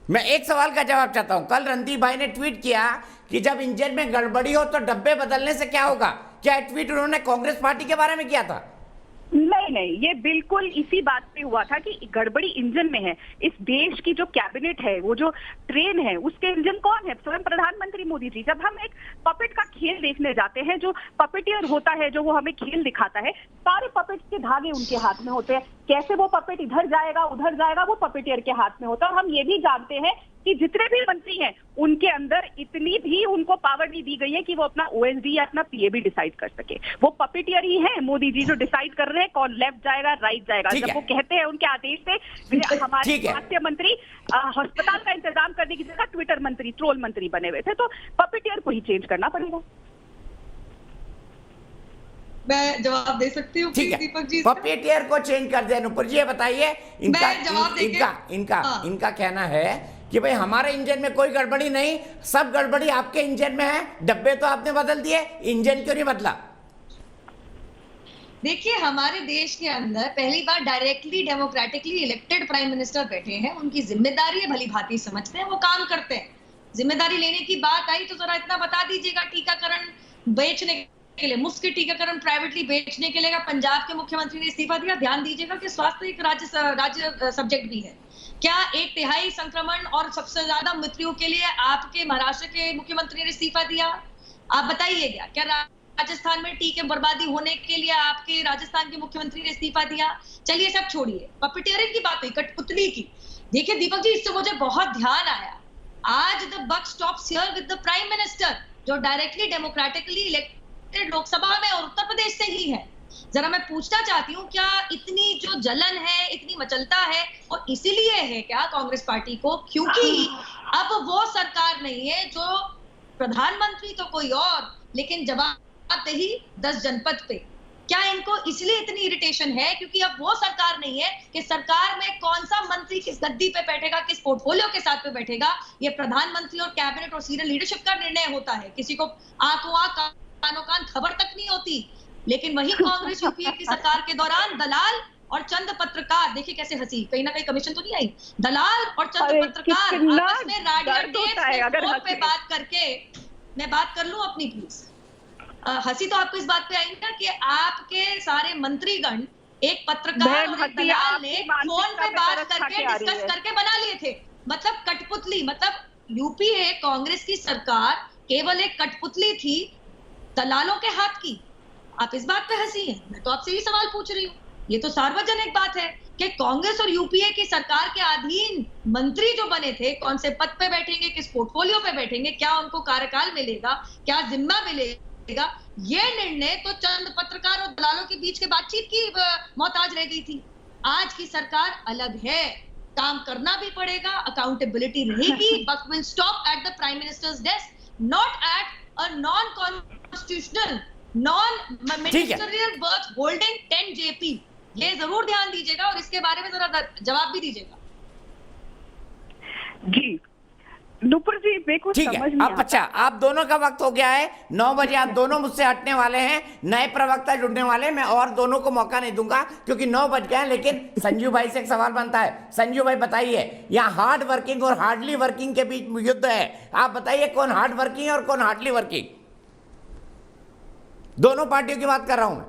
मैं एक सवाल का जवाब चाहता हूं। कल रणदीप भाई ने ट्वीट किया कि जब इंजन में गड़बड़ी हो तो डब्बे बदलने से क्या होगा। क्या ट्वीट उन्होंने कांग्रेस पार्टी के बारे में किया था? नहीं, ये बिल्कुल इसी बात पे हुआ था कि गड़बड़ी इंजन में है। इस देश की जो कैबिनेट है, वो जो ट्रेन है, उसके इंजन कौन है? स्वयं प्रधानमंत्री मोदी जी। जब हम एक पपेट का खेल देखने जाते हैं, जो पपेटियर होता है, जो वो हमें खेल दिखाता है, सारे पपेट के धागे उनके हाथ में होते हैं। कैसे वो पपेट इधर जाएगा उधर जाएगा, वो पपेटियर के हाथ में होता है। और हम ये भी जानते हैं कि जितने भी मंत्री हैं उनके अंदर इतनी भी उनको पावर नहीं दी गई है कि वो अपना ओएसडी या अपना पीएबी डिसाइड कर सके। वो पपेटियर ही है मोदी जी, जो डिसाइड कर रहे हैं कौन लेफ्ट जाएगा राइट जाएगा। जब वो कहते हैं उनके आदेश से हमारे स्वास्थ्य मंत्री अस्पताल का इंतजाम करने की जगह ट्विटर मंत्री, ट्रोल मंत्री बने हुए थे, तो पपेटियर को ही चेंज करना पड़ेगा। मैं जवाब दे सकती हूँ दीपक जी? पपेटियर को चेंज कर दे। नुपुर जी ये बताइए, इनका कहना है कि भाई हमारे इंजन में कोई गड़बड़ी नहीं, सब गड़बड़ी आपके इंजन में है, डब्बे तो आपने बदल दिए, इंजन क्यों नहीं बदला? देखिए, हमारे देश के अंदर पहली बार directly democratically elected prime minister बैठे हैं, उनकी जिम्मेदारी है, भली भांति समझते हैं, वो काम करते हैं। जिम्मेदारी लेने की बात आई तो जरा इतना बता दीजिएगा, टीकाकरण बेचने के लिए, मुफ्त के टीकाकरण प्राइवेटली बेचने के लिए पंजाब के मुख्यमंत्री ने इस्तीफा दिया। ध्यान दीजिएगा कि स्वास्थ्य एक राज्य सब्जेक्ट भी है। क्या 1/3 संक्रमण और सबसे ज्यादा मृत्यु के लिए आपके महाराष्ट्र के मुख्यमंत्री ने इस्तीफा दिया? आप बताइएगा। क्या राजस्थान में टीके बर्बादी होने के लिए आपके राजस्थान के मुख्यमंत्री ने इस्तीफा दिया? चलिए सब छोड़िए, पपेटियरिंग की बात हुई, कठपुतली की। देखिए दीपक जी, इससे मुझे बहुत ध्यान आया, आज the buck stops here with the prime minister, जो डायरेक्टली डेमोक्रेटिकली इलेक्टेड लोकसभा में और उत्तर प्रदेश से ही है। जरा मैं पूछना चाहती हूँ, क्या इतनी जो जलन है, इतनी मचलता है, और इसीलिए है क्या कांग्रेस पार्टी को? क्योंकि अब वो सरकार नहीं है जो प्रधानमंत्री तो कोई और, लेकिन जवाबदेही 10 जनपद पे। क्या इनको इसलिए इतनी इरिटेशन है क्योंकि अब वो सरकार नहीं है कि सरकार में कौन सा मंत्री किस गद्दी पे बैठेगा, किस पोर्टफोलियो के साथ पे बैठेगा, ये प्रधानमंत्री और कैबिनेट और सीनियर लीडरशिप का निर्णय होता है। किसी को आंखों आंख कानों कान खबर तक नहीं होती। लेकिन वही कांग्रेस यूपीए की सरकार के दौरान दलाल और चंद पत्रकार, देखिए कैसे हंसी, कहीं ना कहीं कमीशन तो नहीं आई, दलाल और चंद पत्रकार आपस में रेडियो पे बात करके, मैं बात कर लूं अपनी प्लीज, हंसी तो आपको इस बात पे आई ना कि आपके सारे मंत्रीगण एक पत्रकार और एक दलाल ने फोन पे बात करके डिस्कस करके बना लिए थे। मतलब कठपुतली, मतलब यूपीए कांग्रेस की सरकार केवल एक कठपुतली थी दलालों के हाथ की। आप इस बात पे हंसी हैं, मैं तो आपसे ही सवाल पूछ रही हूँ। ये तो सार्वजनिक बात है कि कांग्रेस और यूपीए की सरकार के अधीन मंत्री जो बने थे, कौन से पद पे बैठेंगे, किस पोर्टफोलियो पे बैठेंगे, क्या उनको कार्यकाल मिलेगा, क्या जिम्मा मिलेगा, ये निर्णय तो चंद पत्रकार और दलालों के बीच के बातचीत की मोहताज रह गई थी। आज की सरकार अलग है, काम करना भी पड़ेगा, अकाउंटेबिलिटी रहेगी, but will stop at the prime ministers desk, not at a non constitutional non ministerial birth holding 10 JP। ये जरूर ध्यान दीजिएगा और इसके बारे में जरा जवाब भी दीजिएगा। जी नुपुर जी, मेरे को ठीक है। अब अच्छा, आप दोनों का वक्त हो गया है, 9 बजे आप दोनों मुझसे हटने वाले हैं, नए प्रवक्ता जुड़ने वाले। मैं और दोनों को मौका नहीं दूंगा क्योंकि 9 बज गए हैं। लेकिन संजू भाई से एक सवाल बनता है। संजू भाई बताइए, यहाँ हार्ड वर्किंग और हार्डली वर्किंग के बीच युद्ध है, आप बताइए कौन हार्ड वर्किंग है और कौन हार्डली वर्किंग? दोनों पार्टियों की बात कर रहा हूं मैं।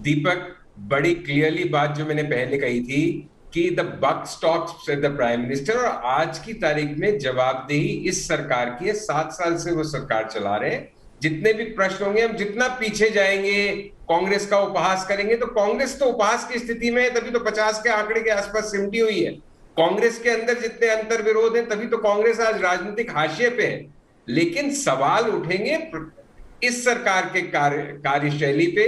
दीपक, बड़ी क्लियरली बात जो मैंने पहले कही थी कि the buck stops with the prime minister, और आज की तारीख में जवाबदेही इस सरकार की है। 7 साल से वो सरकार चला रहे हैं। जितने भी प्रश्न होंगे, हम जितना पीछे जाएंगे, कांग्रेस का उपहास करेंगे, तो कांग्रेस तो उपहास की स्थिति में है, तभी तो 50 के आंकड़े के आसपास सिमटी हुई है। कांग्रेस के अंदर जितने अंतर विरोध हैं, तभी तो कांग्रेस आज राजनीतिक हाशिए पे है। लेकिन सवाल उठेंगे इस सरकार के कार्यशैली पे,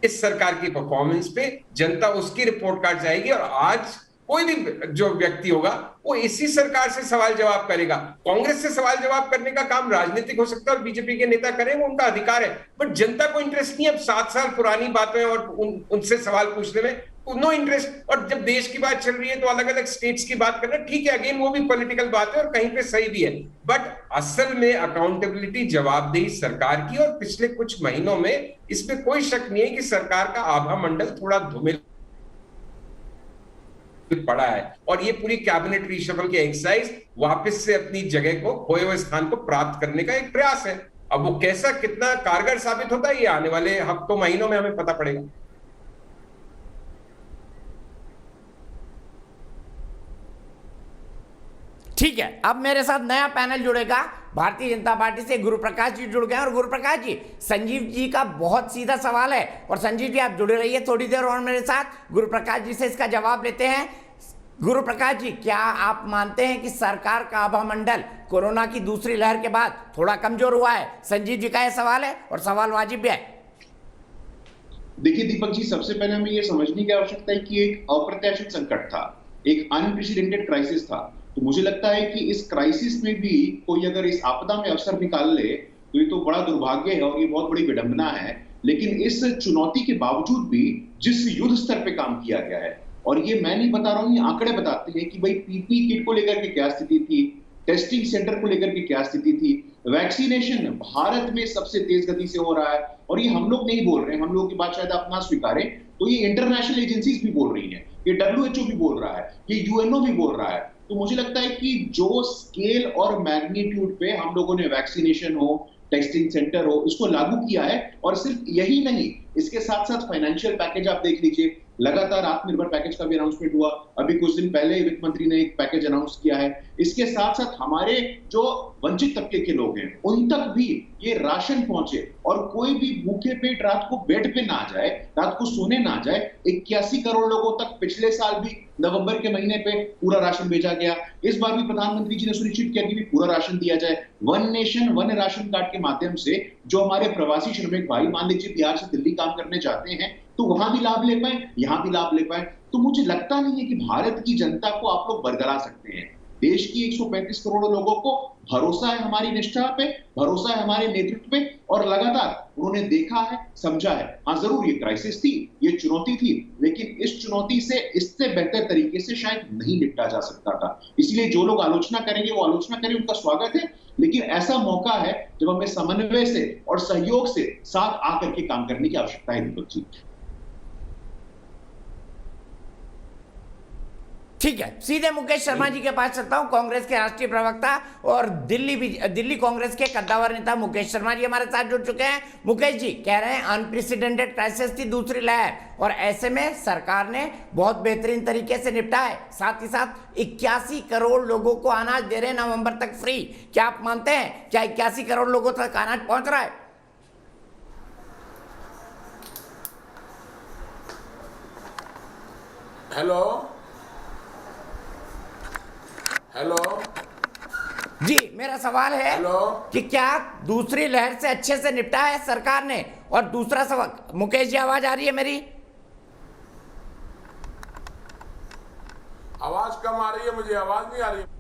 इस सरकार की परफॉर्मेंस पे जनता उसकी रिपोर्ट कार्ड जाएगी। और आज कोई भी जो व्यक्ति होगा वो इसी सरकार से सवाल जवाब करेगा। कांग्रेस से सवाल जवाब करने का काम राजनीतिक हो सकता है और बीजेपी के नेता करें, वो उनका अधिकार है, बट जनता को इंटरेस्ट नहीं है अब 7 साल पुरानी बातें और उनसे सवाल पूछने में, नो इंटरेस्ट। और जब देश की बात चल रही है तो अलग अलग स्टेट्स की बात करना ठीक है, अगेन वो भी पॉलिटिकल बात है और कहीं पे सही भी है, बट असल में अकाउंटेबिलिटी, जवाबदेही सरकार की। और पिछले कुछ महीनों में इसमें कोई शक नहीं है कि सरकार का आभा मंडल थोड़ा धूमिल पड़ा है और ये पूरी कैबिनेट रीशफल की एक्सरसाइज वापस से अपनी जगह को, खोए हुए स्थान को प्राप्त करने का एक प्रयास है। अब वो कैसा, कितना कारगर साबित होता है ये आने वाले हफ्तों महीनों में हमें पता पड़ेगा। ठीक है, अब मेरे साथ नया पैनल जुड़ेगा भारतीय जनता पार्टी से। गुरु प्रकाश जी जुड़ गए। और गुरु प्रकाश जी, संजीव जी का बहुत सीधा सवाल है और संजीव जी आप जुड़े रहिए थोड़ी देर और मेरे साथ। गुरु प्रकाश जी से इसका जवाब लेते हैं। गुरु प्रकाश जी, क्या आप मानते हैं कि सरकार का आभा मंडल कोरोना की दूसरी लहर के बाद थोड़ा कमजोर हुआ है? संजीव जी का यह सवाल है और सवाल वाजिब भी है। देखिए दीपक जी, सबसे पहले हमें यह समझने की आवश्यकता है कि एक अप्रत्याशित संकट था, एक अनप्रेसिडेंटेड क्राइसिस था। तो मुझे लगता है कि इस क्राइसिस में भी कोई अगर इस आपदा में अवसर निकाल ले तो ये तो बड़ा दुर्भाग्य है और ये बहुत बड़ी विडंबना है। लेकिन इस चुनौती के बावजूद भी जिस युद्ध स्तर पे काम किया गया है, और ये मैं नहीं बता रहा हूं, ये आंकड़े बताते हैं कि भाई पीपी किट को लेकर के क्या स्थिति थी, टेस्टिंग सेंटर को लेकर के क्या स्थिति थी, वैक्सीनेशन भारत में सबसे तेज गति से हो रहा है। और ये हम लोग नहीं बोल रहे हैं, हम लोगों की बात शायद आप ना स्वीकारें तो ये इंटरनेशनल एजेंसीज भी बोल रही हैं, ये WHO भी बोल रहा है, ये UNO भी बोल रहा है। तो मुझे लगता है कि जो स्केल और मैग्नीट्यूड पे हम लोगों ने वैक्सीनेशन हो, टेस्टिंग सेंटर हो, इसको लागू किया है। और सिर्फ यही नहीं, इसके साथ साथ फाइनेंशियल पैकेज आप देख लीजिए, लगातार आत्मनिर्भर पैकेज का भी अनाउंसमेंट हुआ, अभी कुछ दिन पहले वित्त मंत्री ने एक पैकेज अनाउंस किया है। इसके साथ साथ हमारे जो वंचित तबके के लोग हैं उन तक भी ये राशन पहुंचे और कोई भी भूखे पेट रात को बेड पे ना जाए, रात को सोने ना जाए। 81 करोड़ लोगों तक पिछले साल भी नवंबर के महीने पे पूरा राशन भेजा गया। इस बार भी प्रधानमंत्री जी ने सुनिश्चित किया कि भी पूरा राशन दिया जाए। One nation one ration card के माध्यम से जो हमारे प्रवासी श्रमिक भाई मान लीजिए बिहार से दिल्ली काम करने जाते हैं तो वहां भी लाभ ले पाए, यहां भी लाभ ले पाए। तो मुझे लगता नहीं है कि भारत की जनता को आप लोग बरगला सकते हैं। देश की 135 करोड़ लोगों को भरोसा है हमारी निष्ठा पे, भरोसा है हमारे नेतृत्व पे, और लगातार उन्होंने देखा है, समझा है। हाँ जरूर ये क्राइसिस थी, ये चुनौती थी, लेकिन इस चुनौती से इससे बेहतर तरीके से शायद नहीं निपटा जा सकता था। इसलिए जो लोग आलोचना करेंगे वो आलोचना करें, उनका स्वागत है, लेकिन ऐसा मौका है जब हमें समन्वय से और सहयोग से साथ आकर के काम करने की आवश्यकता है। दीपक जी ठीक है, सीधे मुकेश शर्मा जी के पास चलता हूं, कांग्रेस के राष्ट्रीय प्रवक्ता और दिल्ली कांग्रेस के कद्दावर नेता मुकेश शर्मा जी हमारे साथ जुड़ चुके हैं। मुकेश जी कह रहे हैं अनप्रेसिडेंटेड क्राइसिस थी दूसरी लहर और ऐसे में सरकार ने बहुत बेहतरीन तरीके से निपटा है। साथ ही साथ 81 करोड़ लोगों को अनाज दे रहे हैं नवंबर तक फ्री। क्या आप मानते हैं क्या 81 करोड़ लोगों तक अनाज पहुंच रहा है? हेलो जी, मेरा सवाल है कि क्या दूसरी लहर से अच्छे से निपटा है सरकार ने? और दूसरा सवाल, मुकेश जी आवाज आ रही है मेरी? आवाज कम आ रही है, मुझे आवाज नहीं आ रही है।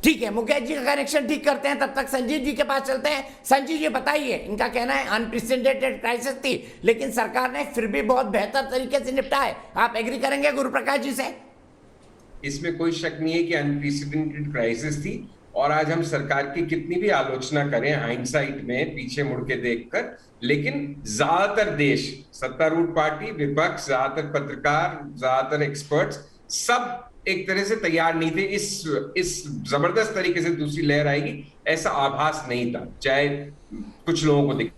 ठीक है, मुकेश जी का कनेक्शन ठीक करते हैं, तब तक संजीव जी के पास चलते हैं। संजीव जी बताइए, इनका कहना है अनप्रेसिडेंटेड क्राइसिस थी लेकिन सरकार ने फिर भी बहुत बेहतर तरीके से निपटा है। आप एग्री करेंगे गुरु प्रकाश जी से? इसमें कोई शक नहीं है कि अनप्रेसिडेंटेड क्राइसिस थी और आज हम सरकार की कितनी भी आलोचना करें हाइंडसाइट में, पीछे मुड़ के देखकर, लेकिन ज्यादातर देश, सत्तारूढ़ पार्टी, विपक्ष, ज्यादातर पत्रकार, ज्यादातर एक्सपर्ट्स सब एक तरह से तैयार नहीं थे इस जबरदस्त तरीके से दूसरी लहर आएगी, ऐसा आभास नहीं था, चाहे कुछ लोगों को दिख।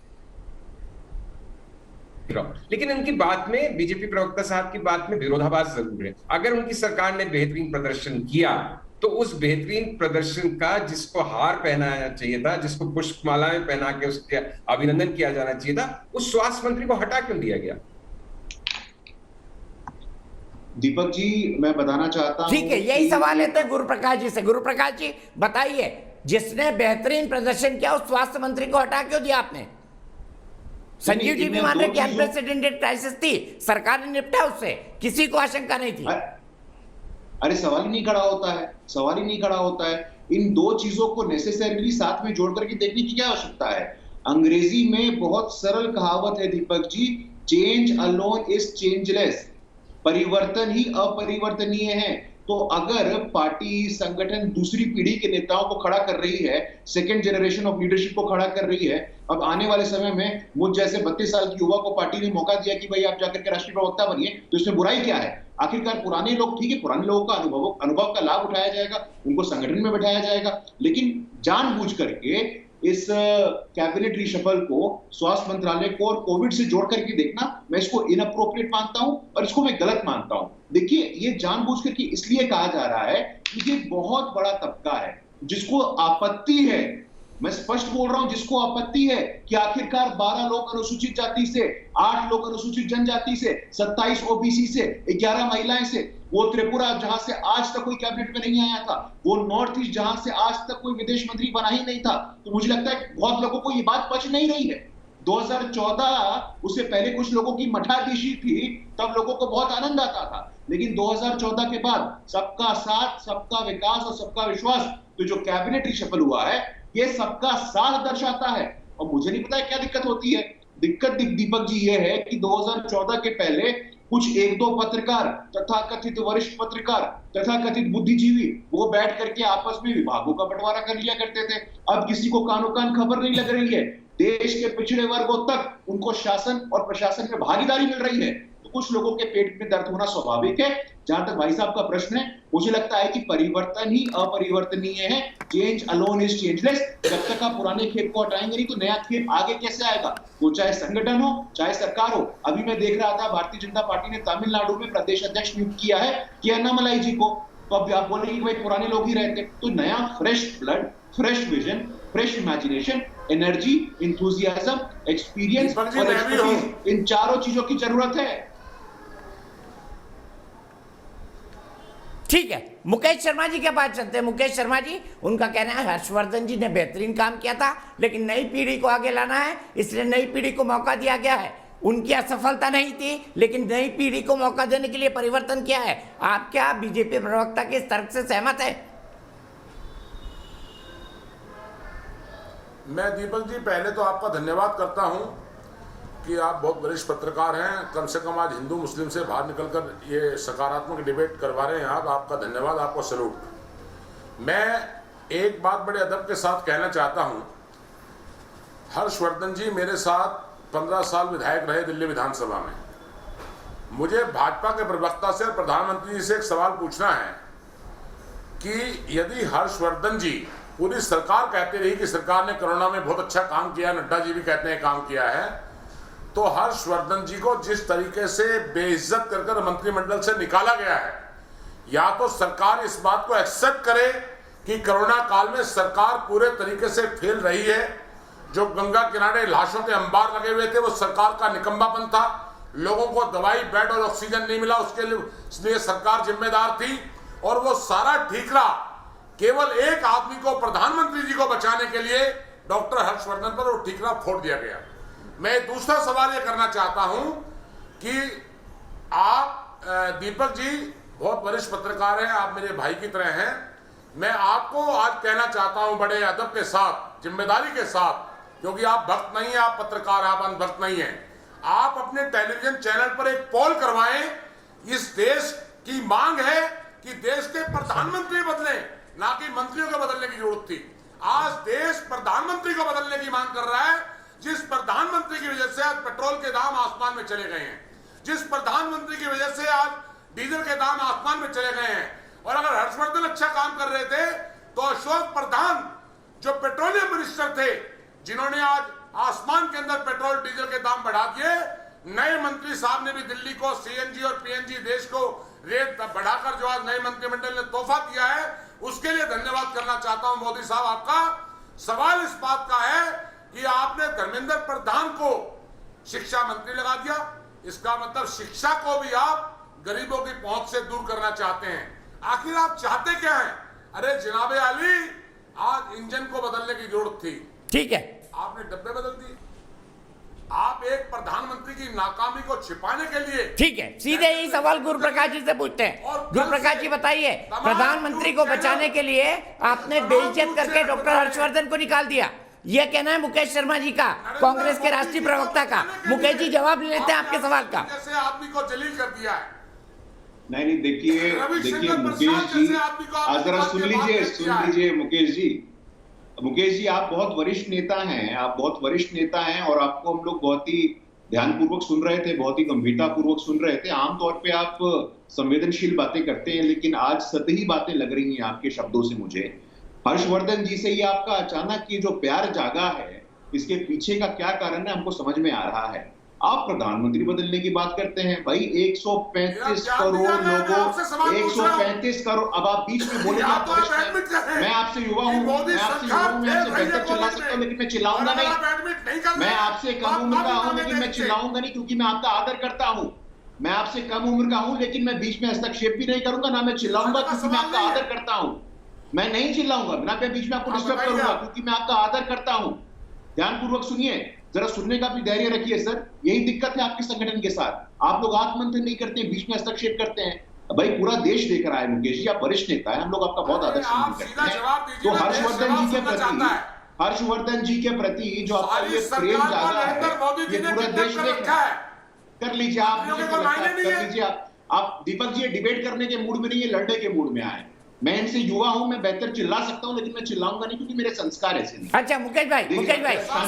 लेकिन उनकी बात में, बीजेपी प्रवक्ता साहब की बात में विरोधाभास जरूर है। अगर उनकी सरकार ने बेहतरीन प्रदर्शन किया तो उस बेहतरीन प्रदर्शन का जिसको हार पहनाना चाहिए था, जिसको पुष्पमालाएं पहना के उसके अभिनंदन किया जाना चाहिए था, उस स्वास्थ्य मंत्री को हटा क्यों दिया गया? दीपक जी, मैं बताना चाहता हूं, ठीक है, यही सवाल है तो गुरु प्रकाश जी से। गुरु प्रकाश जी बताइए, जिसने बेहतरीन प्रदर्शन किया उस स्वास्थ्य मंत्री को हटा क्यों दिया आपने? संजीव जी भी मान रहे कि अनप्रेसिडेंटेड क्राइसिस थी, सरकार ने निपटा उससे, किसी को आशंका नहीं थी। अरे सवाल ही नहीं खड़ा होता है, सवाल ही नहीं खड़ा होता है। इन दो चीजों को नेसेसरीली साथ में जोड़ करके देखने की क्या आवश्यकता है? अंग्रेजी में बहुत सरल कहावत है Deepak ji, change alone is changeless. परिवर्तन ही अपरिवर्तनीय है। तो अगर पार्टी संगठन दूसरी पीढ़ी के नेताओं को खड़ा कर रही है, सेकेंड जनरेशन ऑफ लीडरशिप को खड़ा कर रही है, अब आने वाले समय में मुझ जैसे 32 साल की युवा को पार्टी ने मौका दिया कि भाई आप जाकर के राष्ट्रीय प्रवक्ता बनिए, तो इसमें बुराई क्या है? आखिरकार पुराने लोग, ठीक है, पुराने लोगों का अनुभव का लाभ उठाया जाएगा, उनको संगठन में बैठाया जाएगा, लेकिन जानबूझ करके इस कैबिनेट रिशफल को स्वास्थ्य मंत्रालय को और कोविड से जोड़ करके देखना, मैं इसको इनअप्रोप्रिएट मानता हूं और इसको मैं गलत मानता हूं। देखिए, ये जानबूझ करके इसलिए कहा जा रहा है कि ये बहुत बड़ा तबका है जिसको आपत्ति है, मैं स्पष्ट बोल रहा हूं, जिसको आपत्ति है कि आखिरकार 12 लोग अनुसूचित जाति से, 8 लोग अनुसूचित जनजाति से, 27 ओबीसी से, 11 महिलाएं से, वो त्रिपुरा जहां से आज तक कोई कैबिनेट में नहीं आया था, वो नॉर्थ ईस्ट जहां से आज तक कोई विदेश मंत्री बना ही नहीं था, तो मुझे लगता है बहुत लोगों को ये बात पच नहीं रही है। 2014 उससे पहले कुछ लोगों की मठाधीशी थी, तब लोगों को बहुत आनंद आता था, लेकिन 2014 के बाद सबका साथ, सबका विकास और सबका विश्वास, तो जो कैबिनेट रिशफल हुआ है ये सबका साथ दर्शाता है। और मुझे नहीं पता क्या दिक्कत होती है। दिक्कत दीपक जी ये है कि 2014 के पहले कुछ एक दो पत्रकार, तथाकथित वरिष्ठ पत्रकार, तथाकथित बुद्धिजीवी, वो बैठ करके आपस में विभागों का बंटवारा कर लिया करते थे। अब किसी को कानो कान खबर नहीं लग रही है। देश के पिछड़े वर्गों तक उनको शासन और प्रशासन में भागीदारी मिल रही है, तो कुछ लोगों के पेट में दर्द होना स्वाभाविक है। जहां तक भाई साहब का प्रश्न है, मुझे लगता है कि परिवर्तन ही अपरिवर्तनीय है, चेंज अलोन इज चेंजलेस। जब तक आप पुराने खेप को हटाएंगे नहीं तो नया खेप आगे कैसे आएगा? वो चाहे संगठन हो चाहे सरकार हो। अभी मैं देख रहा था भारतीय जनता पार्टी ने तमिलनाडु में प्रदेश अध्यक्ष नियुक्त किया है कि अन्नामलाई जी को, तो अब आप बोलेंगे कि भाई पुराने लोग ही रहते, तो नया fresh blood, fresh vision, fresh imagination, energy, enthusiasm, experience और एक्सपर्टीज, इन चारों चीजों की जरूरत है। ठीक है, मुकेश शर्मा जी के पास चलते हैं। मुकेश शर्मा जी, उनका कहना है हर्षवर्धन जी ने बेहतरीन काम किया था, लेकिन नई पीढ़ी को आगे लाना है, इसलिए नई पीढ़ी को मौका दिया गया है। उनकी असफलता नहीं थी, लेकिन नई पीढ़ी को मौका देने के लिए परिवर्तन किया है। आप क्या बीजेपी प्रवक्ता के इस तर्क से सहमत है? मैं दीपक जी पहले तो आपका धन्यवाद करता हूं कि आप बहुत वरिष्ठ पत्रकार हैं, कम से कम आज हिंदू मुस्लिम से बाहर निकलकर ये सकारात्मक डिबेट करवा रहे हैं आप, आपका धन्यवाद, आपको सैल्यूट। मैं एक बात बड़े अदब के साथ कहना चाहता हूं, हर्षवर्धन जी मेरे साथ 15 साल विधायक रहे दिल्ली विधानसभा में। मुझे भाजपा के प्रवक्ता से और प्रधानमंत्री जी से एक सवाल पूछना है कि यदि हर्षवर्धन जी, पूरी सरकार कहती रही कि सरकार ने कोरोना में बहुत अच्छा काम किया, नड्डा जी भी कहते हैं काम किया है, तो हर्षवर्धन जी को जिस तरीके से बेइज्जत कर मंत्रिमंडल से निकाला गया है, या तो सरकार इस बात को एक्सेप्ट करे कि कोरोना काल में सरकार पूरे तरीके से फेल रही है, जो गंगा किनारे लाशों के अंबार लगे हुए थे वो सरकार का निकम्मापन था, लोगों को दवाई, बेड और ऑक्सीजन नहीं मिला, उसके लिए सरकार जिम्मेदार थी, और वो सारा ठीकरा केवल एक आदमी को, प्रधानमंत्री जी को बचाने के लिए डॉक्टर हर्षवर्धन पर वो ठीकरा फोड़ दिया गया। मैं दूसरा सवाल ये करना चाहता हूं कि आप दीपक जी बहुत वरिष्ठ पत्रकार हैं, आप मेरे भाई की तरह हैं, मैं आपको आज कहना चाहता हूं बड़े अदब के साथ, जिम्मेदारी के साथ, क्योंकि आप भक्त नहीं हैं, आप पत्रकार, आप अंधभक्त नहीं हैं, आप अपने टेलीविजन चैनल पर एक पोल करवाएं। इस देश की मांग है कि देश के प्रधानमंत्री बदले, ना कि मंत्रियों को बदलने की जरूरत थी। आज देश प्रधानमंत्री को बदलने की मांग कर रहा है, जिस प्रधानमंत्री की वजह से आज पेट्रोल के दाम आसमान में चले गए हैं, जिस प्रधानमंत्री की वजह से आज डीजल के दाम आसमान में चले गए हैं। और अगर हर्षवर्धन अच्छा काम कर रहे थे तो अशोक प्रधान जो पेट्रोलियम मिनिस्टर थे, जिन्होंने आज आसमान के अंदर पेट्रोल डीजल के दाम बढ़ा दिए, नए मंत्री साहब ने भी दिल्ली को सीएनजी और पीएनजी देश को रेट बढ़ाकर जो आज नए मंत्रिमंडल ने तोहफा दिया है, उसके लिए धन्यवाद करना चाहता हूं मोदी साहब आपका। सवाल इस बात का है कि आपने धर्मेंद्र प्रधान को शिक्षा मंत्री लगा दिया, इसका मतलब शिक्षा को भी आप गरीबों की पहुंच से दूर करना चाहते हैं। आखिर आप चाहते क्या हैं? अरे जनाबे अली, आज इंजन को बदलने की जरूरत थी, ठीक है, आपने डब्बे बदल दिए। आप एक प्रधानमंत्री की नाकामी को छिपाने के लिए, ठीक है, सीधे यही सवाल गुरु प्रकाश जी से पूछते हैं। गुरु प्रकाश जी बताइए, प्रधानमंत्री को बचाने के लिए आपने बेइज्जत करके डॉक्टर हर्षवर्धन को निकाल दिया, यह कहना है मुकेश शर्मा जी का, कांग्रेस के राष्ट्रीय प्रवक्ता का। मुकेश जी जवाब ले लेते हैं आपके सवाल का। जैसे आदमी को जलील कर दिया है। नहीं देखिए मुकेश जी, जरा सुन लीजिए मुकेश जी, आप बहुत वरिष्ठ नेता हैं, और आपको हम लोग बहुत ही ध्यानपूर्वक सुन रहे थे, बहुत ही गंभीरता पूर्वक सुन रहे थे। आमतौर पे आप संवेदनशील बातें करते हैं, लेकिन आज सतही बातें लग रही हैं आपके शब्दों से मुझे। हर्षवर्धन जी से ये आपका अचानक ये जो प्यार जागा है, इसके पीछे का क्या कारण है हमको समझ में आ रहा है। आप प्रधानमंत्री बदलने की बात करते हैं, भाई 135 करोड़ लोगों, 135 करोड़। अब आप बीच में बोले मैं आपसे युवा हूँ, मैं आपसे बेहतर चिल्ला सकता हूँ, लेकिन मैं चिल्लाऊंगा नहीं। मैं आपसे कम उम्र का हूँ, लेकिन मैं चिल्लाऊंगा नहीं, क्योंकि मैं आपका आदर करता हूँ। मैं आपसे कम उम्र का हूँ, लेकिन मैं बीच में हस्तक्षेप भी नहीं करूंगा, ना मैं चिल्लाऊंगा, क्योंकि मैं आपका आदर करता हूँ। मैं नहीं चिल्लाऊंगा, ना मैं बीच में आपको डिस्टर्ब करूंगा, क्योंकि मैं आपका आदर करता हूँ। ध्यानपूर्वक सुनिए, जरा सुनने का भी धैर्य रखिए सर। यही दिक्कत है आपके संगठन के साथ, आप लोग आत्ममंथन नहीं करते, बीच में हस्तक्षेप करते हैं। भाई पूरा देश देख रहा है मुकेश जी, आप वरिष्ठ नेता है, हम लोग आपका बहुत आदर करते हैं। तो हर्षवर्धन जी के प्रति जो आपका ये प्रेम जागा है, ये पूरा देश देख रहा है। कर लीजिए आप दीपक जी डिबेट करने के मूड में नहीं है, लड़ने के मूड में आए। मैं इनसे युवा हूं, मैं बेहतर चिल्ला सकता हूं, लेकिन मैं चिल्लाऊंगा नहीं, क्योंकि मेरे संस्कार ऐसे नहीं। अच्छा मुकेश भाई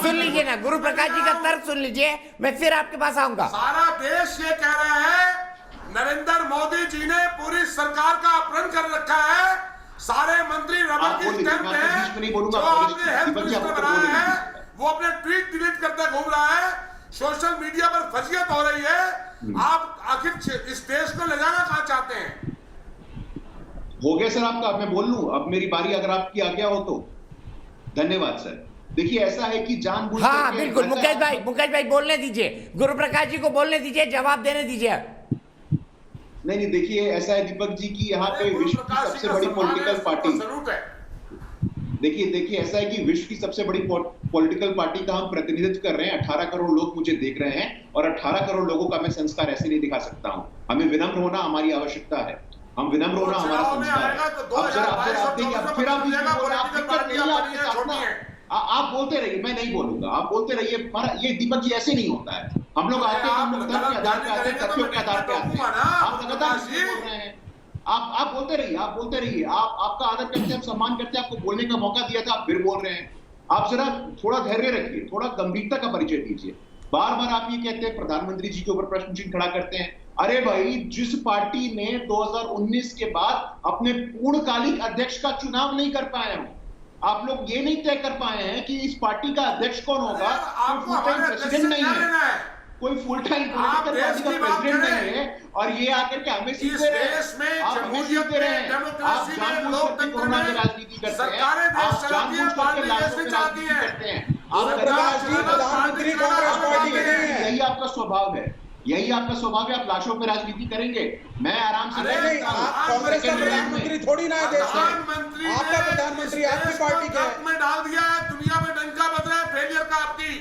सुन लीजिए ना, गुरु प्रकाश जी का तर्क सुन लीजिए, मैं फिर आपके पास आऊंगा। सारा देश ये कह रहा है नरेंद्र मोदी जी ने पूरी सरकार का अपहरण कर रखा है, सारे मंत्री रबर की स्टैंप हैं, जो आपने हेल्थ मिनिस्टर बनाया है वो अपने ट्वीट डिलीट करते घूम रहा है, सोशल मीडिया पर फजीयत हो रही है। आप आखिर इस देश को ले जाना कहां चाहते हैं? हो गया सर आपका, अब मैं बोल लूं, अब मेरी बारी अगर आपकी आ गया हो तो। धन्यवाद सर। देखिए ऐसा है कि जानबूझ हाँ बिल्कुल मुकेश भाई बोलने दीजिए, गुरु प्रकाश जी को बोलने दीजिए, जवाब देने दीजिए। नहीं देखिए ऐसा है दीपक जी की यहाँ पे विश्व की सबसे बड़ी पॉलिटिकल पार्टी, देखिए ऐसा है कि विश्व की सबसे बड़ी पॉलिटिकल पार्टी का हम प्रतिनिधित्व कर रहे हैं। 18 करोड़ लोग मुझे देख रहे हैं, और 18 करोड़ लोगों का मैं संस्कार ऐसे नहीं दिखा सकता हूँ। हमें विनम्र होना हमारी आवश्यकता है, हम विनम्र होना हमारा संस्कार है। आप बोलते रहिए, मैं नहीं बोलूंगा, आप बोलते रहिए। ये दीपक जी ऐसे नहीं होता है। हम लोग आते हैं, हम लोग धर्म के आधार पे आते हैं, तथ्यों के आधार पे आते हैं। आप लगातार बोल रहे हैं, आप बोलते रहिए, आपका आदर करते हैं, हम सम्मान करते हैं, आपको बोलने का मौका दिया था, आप फिर बोल रहे हैं। आप जरा थोड़ा धैर्य रखिए, थोड़ा गंभीरता का परिचय दीजिए। बार बार आप ये कहते हैं प्रधानमंत्री जी के ऊपर प्रश्न चिन्ह खड़ा करते हैं। अरे भाई, जिस पार्टी ने 2019 के बाद अपने पूर्णकालिक अध्यक्ष का चुनाव नहीं कर पाए हो, आप लोग ये नहीं तय कर पाए हैं कि इस पार्टी का अध्यक्ष कौन होगा। कोई फुल टाइम प्रेसिडेंट नहीं है, कोई फुल टाइम पॉलिटिकल पार्टी का प्रेसिडेंट नहीं है, और ये आकर के हमें सीख दे रहे हैं। आप हमें सीख दे रहे हैं, आप जानबूझ करके कोरोना की राजनीति करते हैं, आप जानबूझ करके लाशों की राजनीति करते हैं। प्रधानमंत्री कांग्रेस पार्टी के नहीं है, यही आपका स्वभाव है, यही आपका स्वभाव है। आप लाशों पर राजनीति करेंगे, मैं आराम से नहीं, आप कांग्रेस का प्रधानमंत्री थोड़ी ना है देश में, आपका प्रधानमंत्री आपकी पार्टी का में डाल दिया है, दुनिया में डंका बज रहा है फेलियर का आपकी।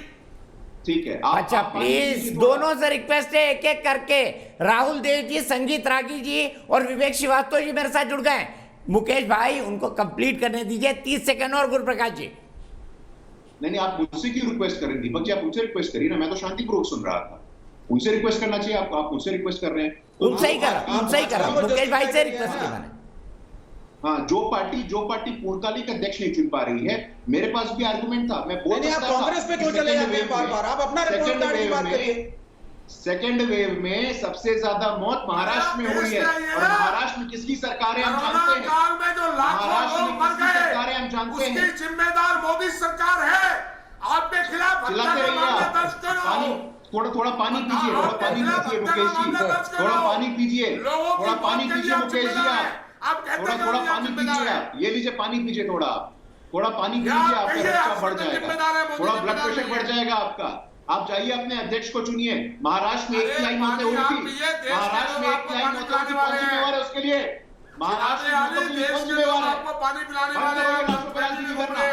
ठीक है, अच्छा प्लीज दोनों से रिक्वेस्ट है, एक एक करके राहुल देव जी, संगीत रागी जी और विवेक श्रीवास्तव जी मेरे साथ जुड़ गए। मुकेश भाई उनको कंप्लीट करने दीजिए, 30 सेकंड और गुरु प्रकाश जी। नहीं आप मुझसे क्यों रिक्वेस्ट करें दीपक जी, आप मुझसे रिक्वेस्ट करिए ना, मैं तो शांतिपूर्वक सुन रहा था। उनसे रिक्वेस्ट करना चाहिए आपको, आप मुझसे रिक्वेस्ट कर रहे हैं। उनसे ही करा, मुकेश भाई से रिक्वेस्ट किया मैंने। हाँ, जो पार्टी पूर्णकालिक अध्यक्ष नहीं चुन पा रही है, मेरे पास भी आर्गुमेंट था, मैं बोल सकता था। कांग्रेस पे क्यों चले जाते हैं बार-बार, आप अपना रिपोर्ट कार्ड की बात करिए। सेकेंड वेव में सबसे ज्यादा मौत महाराष्ट्र में हुई है, और महाराष्ट्र में किसकी सरकार है हम जानते हैं। महाराष्ट्र में किसकी सरकार है हम जानते हैं, उसकी जिम्मेदार मोदी सरकार है। आपके खिलाफ चिल्लाते रहिए। थोड़ा पानी पीजिए, थोड़ा पानी पीजिए मुकेश जी, थोड़ा पानी पीजिए, थोड़ा पानी पीजिए मुकेश जी, थोड़ा पानी पीजिए आप, ये लीजिए पानी पीजिए, थोड़ा पानी पीजिए, आपका रक्त बढ़ जाएगा, थोड़ा ब्लड प्रेशर बढ़ जाएगा आपका। आप जाइए अपने अध्यक्ष को चुनिए। महाराष्ट्र में 1 तिहाई मौतें हुई थी, महाराष्ट्र में 1 तिहाई मौतें हुई थी, कौन जिम्मेवार है उसके लिए? महाराष्ट्र में मौतों के लिए कौन जिम्मेवार है?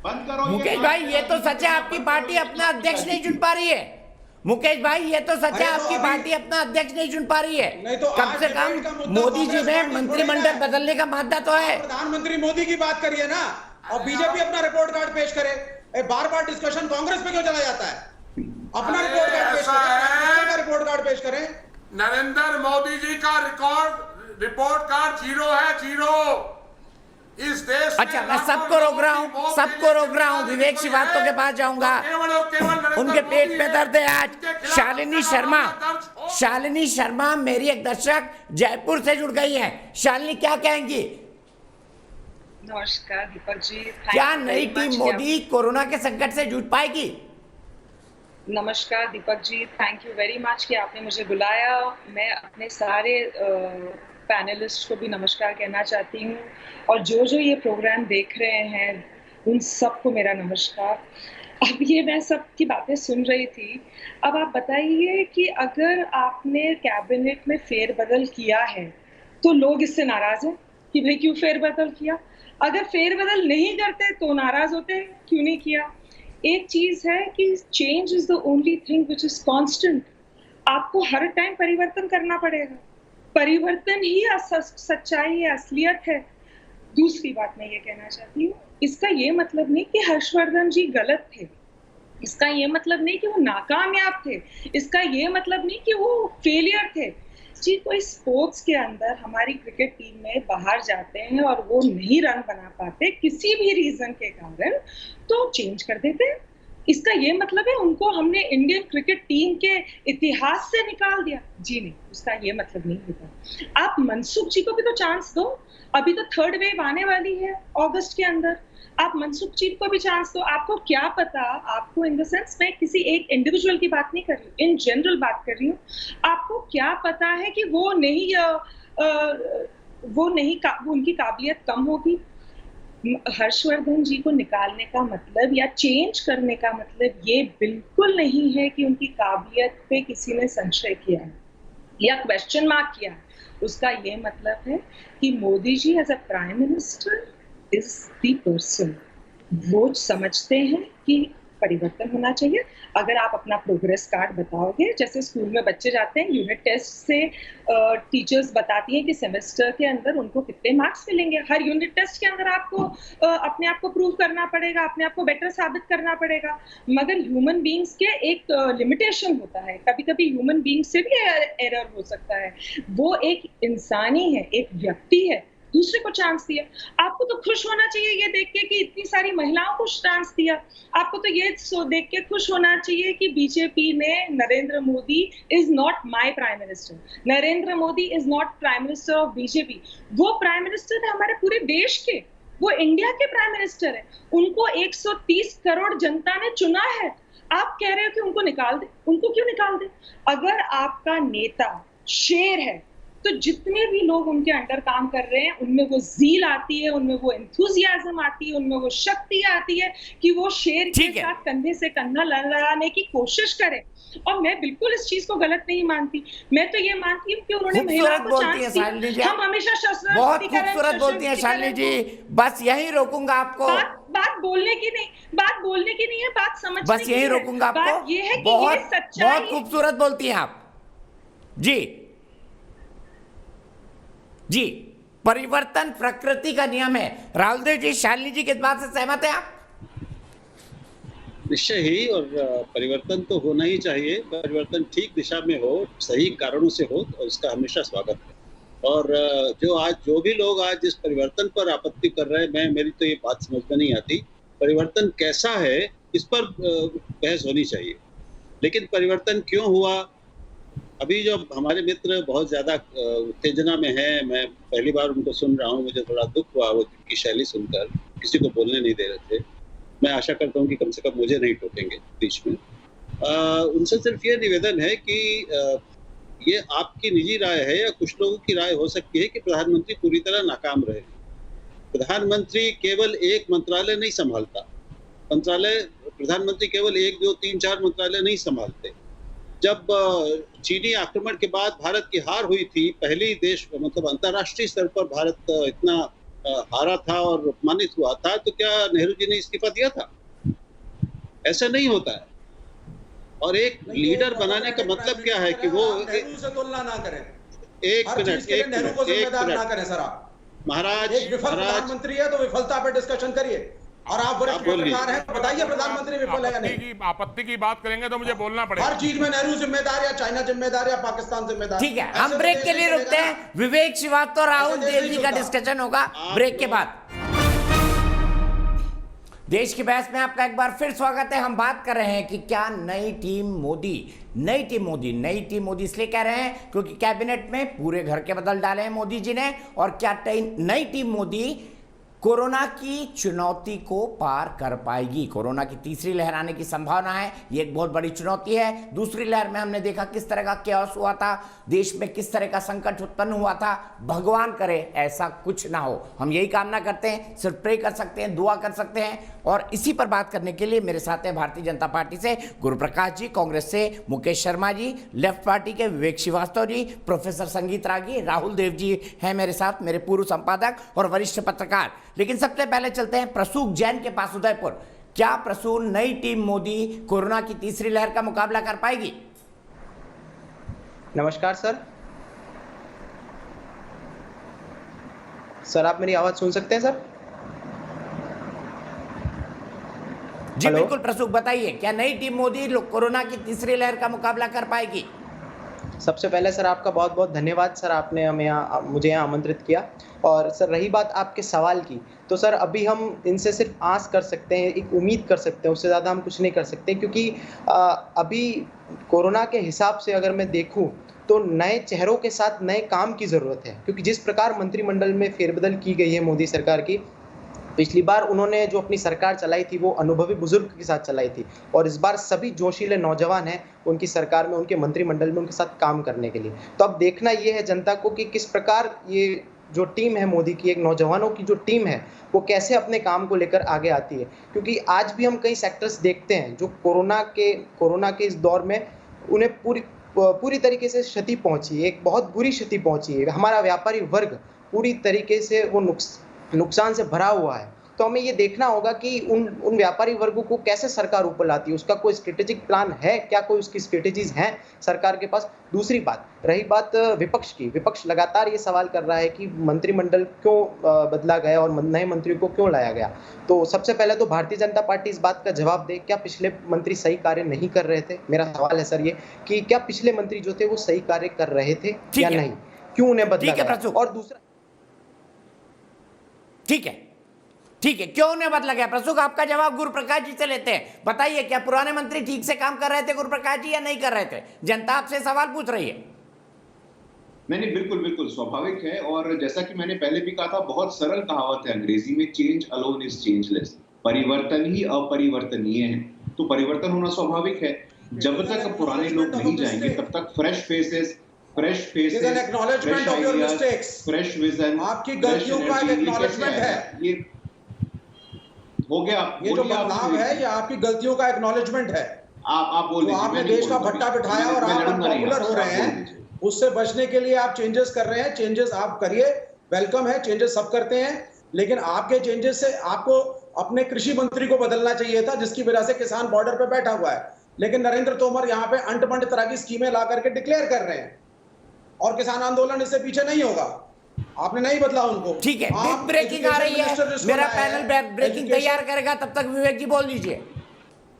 बंद करो। मुकेश भाई ये तो सच है, आपकी पार्टी अपना अध्यक्ष नहीं चुन पा रही है। मुकेश भाई ये तो सच है, आपकी पार्टी अपना अध्यक्ष नहीं चुन पा रही है। कम से कम मोदी जी में मंत्रिमंडल बदलने का मादा तो है। प्रधानमंत्री मोदी की बात करिए ना, और बीजेपी अपना रिपोर्ट कार्ड पेश करे। बार बार डिस्कशन कांग्रेस पे क्यों चला जाता है? अपना रिपोर्ट कार्ड पेश करें, रिपोर्ट कार्ड पेश करें। नरेंद्र मोदी जी का रिपोर्ट कार्ड 0 है, 0। इस देश अच्छा, मैं सबको रोक रहा हूँ, विवेक श्रीवास्तव के पास जाऊंगा। उनके पेट में दर्द है आज। शालिनी शर्मा मेरी एक दर्शक जयपुर से जुड़ गई है। शालिनी क्या कहेंगी? नमस्कार दीपक जी। क्या नई टीम मोदी कोरोना के संकट से जूझ पाएगी? नमस्कार Deepak ji, thank you very much कि आपने मुझे बुलाया। मैं अपने सारे पैनलिस्ट को भी नमस्कार कहना चाहती हूँ, और जो ये प्रोग्राम देख रहे हैं उन सबको मेरा नमस्कार। अब ये मैं सबकी बातें सुन रही थी। अब आप बताइए कि अगर आपने कैबिनेट में फेरबदल किया है तो लोग इससे नाराज हैं कि भाई क्यों फेरबदल किया? अगर फेरबदल नहीं करते तो नाराज होते हैं क्यों नहीं किया? एक चीज है कि change is the only thing which is constant. आपको हर टाइम परिवर्तन करना पड़ेगा, परिवर्तन ही सच्चाई है, असलियत है। दूसरी बात मैं ये कहना चाहती हूँ, इसका ये मतलब नहीं कि हर्षवर्धन जी गलत थे, इसका ये मतलब नहीं कि वो नाकामयाब थे, इसका ये मतलब नहीं कि वो फेलियर थे जी। कोई स्पोर्ट्स के अंदर हमारी क्रिकेट टीम में बाहर जाते हैं और वो नहीं रन बना पाते किसी भी रीजन के कारण, तो चेंज कर देते हैं। इसका ये मतलब है उनको हमने इंडियन क्रिकेट टीम के इतिहास से निकाल दिया? जी नहीं, उसका ये मतलब नहीं होता। आप मनसुख जी को भी तो चांस दो। अभी तो 3rd वेव आने वाली है अगस्त के अंदर, आप मनसुख जी को भी चांस दो। आपको क्या पता, आपको इन द सेंस मैं किसी एक इंडिविजुअल की बात नहीं कर रही हूँ, इन जनरल बात कर रही हूँ। आपको क्या पता है कि वो उनकी काबिलियत कम होगी? हर्षवर्धन जी को निकालने का मतलब या चेंज करने का मतलब ये बिल्कुल नहीं है कि उनकी काबिलियत पे किसी ने संशय किया है या क्वेश्चन मार्क किया है। उसका ये मतलब है कि Modi ji as a prime minister is the person. वो समझते हैं कि परिवर्तन होना चाहिए। अगर आप अपना प्रोग्रेस कार्ड बताओगे, जैसे स्कूल में बच्चे जाते हैं यूनिट टेस्ट से टीचर्स बताती हैं कि सेमेस्टर के अंदर उनको कितने मार्क्स मिलेंगे। हर यूनिट टेस्ट के अंदर आपको अपने आप को प्रूव करना पड़ेगा, अपने आप को बेटर साबित करना पड़ेगा। मगर ह्यूमन बींग्स के एक लिमिटेशन होता है, कभी कभी ह्यूमन बींग से भी एरर हो सकता है। वो एक इंसानी है, एक व्यक्ति है, दूसरे को चांस दिया। आपको तो खुश होना चाहिए ये देख के कि इतनी सारी महिलाओं को चांस दिया। आपको तो ये देख के खुश होना चाहिए कि बीजेपी ने Narendra Modi is not my prime minister, Narendra Modi is not prime minister of BJP. वो प्राइम मिनिस्टर है हमारे पूरे देश के, वो इंडिया के प्राइम मिनिस्टर है। उनको 130 करोड़ जनता ने चुना है। आप कह रहे हो कि उनको निकाल दे? उनको क्यों निकाल दे? अगर आपका नेता शेर है तो जितने भी लोग उनके अंडर काम कर रहे हैं उनमें वो ज़ील आती है, उनमें वो एंथुसियाज्म आती है, उनमें वो शक्ति आती है कि वो शेर के साथ कंधे से कंधा लड़ाने की कोशिश करे। और मैं बिल्कुल इस चीज को गलत नहीं मानती। मैं तो ये मानती हूँ कि उन्होंने महिलाओं को चांस दी। हम हमेशा शस्त्र बहुत खूबसूरत बोलती हैं शालिनी जी। बस यहीं रोकूंगा आपको। बात बोलने की नहीं, बात बोलने की नहीं है, बात समझने की है। बस यहीं रोकूंगा आपको। बात ये है कि ये सच्चाई है। बहुत खूबसूरत बोलती हैं आप जी। जी, परिवर्तन प्रकृति का नियम है। राहुल देव जी, शालिनी जी किस बात से सहमत है आप? निश्चय ही, और परिवर्तन तो होना ही चाहिए। परिवर्तन ठीक दिशा में हो, सही कारणों से हो, और इसका हमेशा स्वागत है। और जो भी लोग आज इस परिवर्तन पर आपत्ति कर रहे हैं, मेरी तो ये बात समझ में नहीं आती। परिवर्तन कैसा है इस पर बहस होनी चाहिए, लेकिन परिवर्तन क्यों हुआ? अभी जो हमारे मित्र बहुत ज़्यादा उत्तेजना में हैं, मैं पहली बार उनको सुन रहा हूँ, मुझे थोड़ा दुख हुआ वो की शैली सुनकर। किसी को बोलने नहीं दे रहे थे। मैं आशा करता हूँ कि कम से कम मुझे नहीं टोकेंगे बीच में। उनसे सिर्फ ये निवेदन है कि ये आपकी निजी राय है या कुछ लोगों की राय हो सकती है कि प्रधानमंत्री पूरी तरह नाकाम रहे। प्रधानमंत्री केवल एक मंत्रालय नहीं संभालता, मंत्रालय प्रधानमंत्री केवल 1, 2, 3, 4 मंत्रालय नहीं संभालते। जब चीनी आक्रमण के बाद भारत की हार हुई थी, पहली देश मतलब अंतर्राष्ट्रीय स्तर पर भारत इतना हारा था और अपमानित हुआ था, तो क्या नेहरू जी ने इस्तीफा दिया था? ऐसा नहीं होता है। और एक लीडर बनाने का मतलब क्या है कि वो नेहरू से तुलना ना करें। एक मिनट नेहरू को जिम्मेदार ना करें सर आप। महाराज, एक विफल प्रधानमंत्री है तो विफलता पे डिस्कशन करिए। और आप वरिष्ठ पत्रकार हैं, बताइए प्रधानमंत्री विफल है या नहीं? आपत्ति की बात करेंगे तो मुझे बोलना पड़ेगा। हर चीज में नेहरू जिम्मेदार या चाइना जिम्मेदार या पाकिस्तान जिम्मेदार। ठीक है, हम ब्रेक के लिए रुकते हैं। विवेक श्रीवास्तव, राहुल देव जी का डिस्कशन होगा ब्रेक के बाद। देश की बहस में आपका एक बार फिर स्वागत है। हम बात कर रहे हैं कि क्या नई टीम मोदी इसलिए कह रहे हैं क्योंकि कैबिनेट में पूरे घर के बदल डाले हैं मोदी जी ने। और क्या नई टीम मोदी कोरोना की चुनौती को पार कर पाएगी? कोरोना की तीसरी लहर आने की संभावना है, ये एक बहुत बड़ी चुनौती है। दूसरी लहर में हमने देखा किस तरह का कैओस हुआ था, देश में किस तरह का संकट उत्पन्न हुआ था। भगवान करे ऐसा कुछ ना हो, हम यही कामना करते हैं, सिर्फ प्रे कर सकते हैं, दुआ कर सकते हैं। और इसी पर बात करने के लिए मेरे साथ हैं भारतीय जनता पार्टी से गुरुप्रकाश जी, कांग्रेस से मुकेश शर्मा जी, लेफ्ट पार्टी के विवेक श्रीवास्तव जी, प्रोफेसर संगीत रागी, राहुल देव जी हैं मेरे साथ, मेरे पूर्व संपादक और वरिष्ठ पत्रकार। लेकिन सबसे पहले चलते हैं प्रसून जैन के पास, उदयपुर। क्या प्रसून नई टीम मोदी कोरोना की तीसरी लहर का मुकाबला कर पाएगी? नमस्कार सर, आप मेरी आवाज सुन सकते हैं सर? जी बिल्कुल प्रसून, बताइए क्या नई टीम मोदी कोरोना की तीसरी लहर का मुकाबला कर पाएगी? सबसे पहले सर आपका बहुत बहुत धन्यवाद सर, आपने मुझे यहाँ आमंत्रित किया। और सर रही बात आपके सवाल की, तो सर अभी हम इनसे सिर्फ आस कर सकते हैं, एक उम्मीद कर सकते हैं, उससे ज़्यादा हम कुछ नहीं कर सकते। क्योंकि अभी कोरोना के हिसाब से अगर मैं देखूं तो नए चेहरों के साथ नए काम की ज़रूरत है। क्योंकि जिस प्रकार मंत्रिमंडल में फेरबदल की गई है मोदी सरकार की, पिछली बार उन्होंने जो अपनी सरकार चलाई थी वो अनुभवी बुजुर्ग के साथ चलाई थी, और इस बार सभी जोशीले नौजवान हैं उनकी सरकार में, उनके मंत्रिमंडल में उनके साथ काम करने के लिए। तो अब देखना ये है जनता को कि किस प्रकार ये जो टीम है मोदी की, एक नौजवानों की जो टीम है, वो कैसे अपने काम को लेकर आगे आती है। क्योंकि आज भी हम कई सेक्टर्स देखते हैं जो कोरोना के इस दौर में उन्हें पूरी तरीके से क्षति पहुंची है, एक बहुत बुरी क्षति पहुंची है। हमारा व्यापारी वर्ग पूरी तरीके से वो नुकसान से भरा हुआ है। तो हमें ये देखना होगा कि उन व्यापारी वर्गों को कैसे सरकार ऊपर लाती है, उसका कोई स्ट्रेटेजिक प्लान है क्या, कोई उसकी स्ट्रेटेजीज हैं सरकार के पास। दूसरी बात, रही बात विपक्ष की, विपक्ष लगातार ये सवाल कर रहा है कि मंत्रिमंडल क्यों बदला गया और नए मंत्रियों को क्यों लाया गया। तो सबसे पहले तो भारतीय जनता पार्टी इस बात का जवाब दे, क्या पिछले मंत्री सही कार्य नहीं कर रहे थे? मेरा सवाल है सर ये कि क्या पिछले मंत्री जो थे वो सही कार्य कर रहे थे या नहीं, क्यों उन्हें बदला गया? और दूसरा, ठीक है, क्यों उन्हें बदला गया? प्रसून आपका जवाब गुरुप्रकाश जी से लेते हैं। बताइए क्या पुराने मंत्री ठीक से काम कर रहे थे गुरुप्रकाश जी या नहीं कर रहे थे? जनता आपसे सवाल पूछ रही है। नहीं, बिल्कुल स्वाभाविक है। और जैसा कि मैंने पहले भी कहा था, बहुत सरल कहावत है अंग्रेजी में, चेंज अलोन इज चेंजलेस। परिवर्तन ही अपरिवर्तनीय है, तो परिवर्तन होना स्वाभाविक है। जब तक पुराने लोग नहीं जाएंगे तब तक फ्रेश फेसेस, फ्रेश विजन, आपकी गलतियों का एक्नॉलेजमेंट है। ये हो गया, ये जो बदलाव है ये आपकी गलतियों का एक्नॉलेजमेंट है। आप बोल दीजिए, आपने देश का भट्टा बिठाया और आप पॉपुलर हो रहे हैं, उससे बचने के लिए आप चेंजेस कर रहे हैं। चेंजेस आप करिए, वेलकम है, चेंजेस सब करते हैं। लेकिन आपके चेंजेस से आपको अपने कृषि मंत्री को बदलना चाहिए था, जिसकी वजह से किसान बॉर्डर पे बैठा हुआ है। लेकिन नरेंद्र तोमर यहाँ पे अंट-बंट तरह की स्कीमें ला करके डिक्लेयर कर रहे हैं, और किसान आंदोलन इससे पीछे नहीं होगा। आपने नहीं बदला उनको। ठीक है, बिग ब्रेकिंग आ रही है, मेरा पैनल ब्रेकिंग तैयार करेगा, तब तक विवेक जी बोल दीजिए।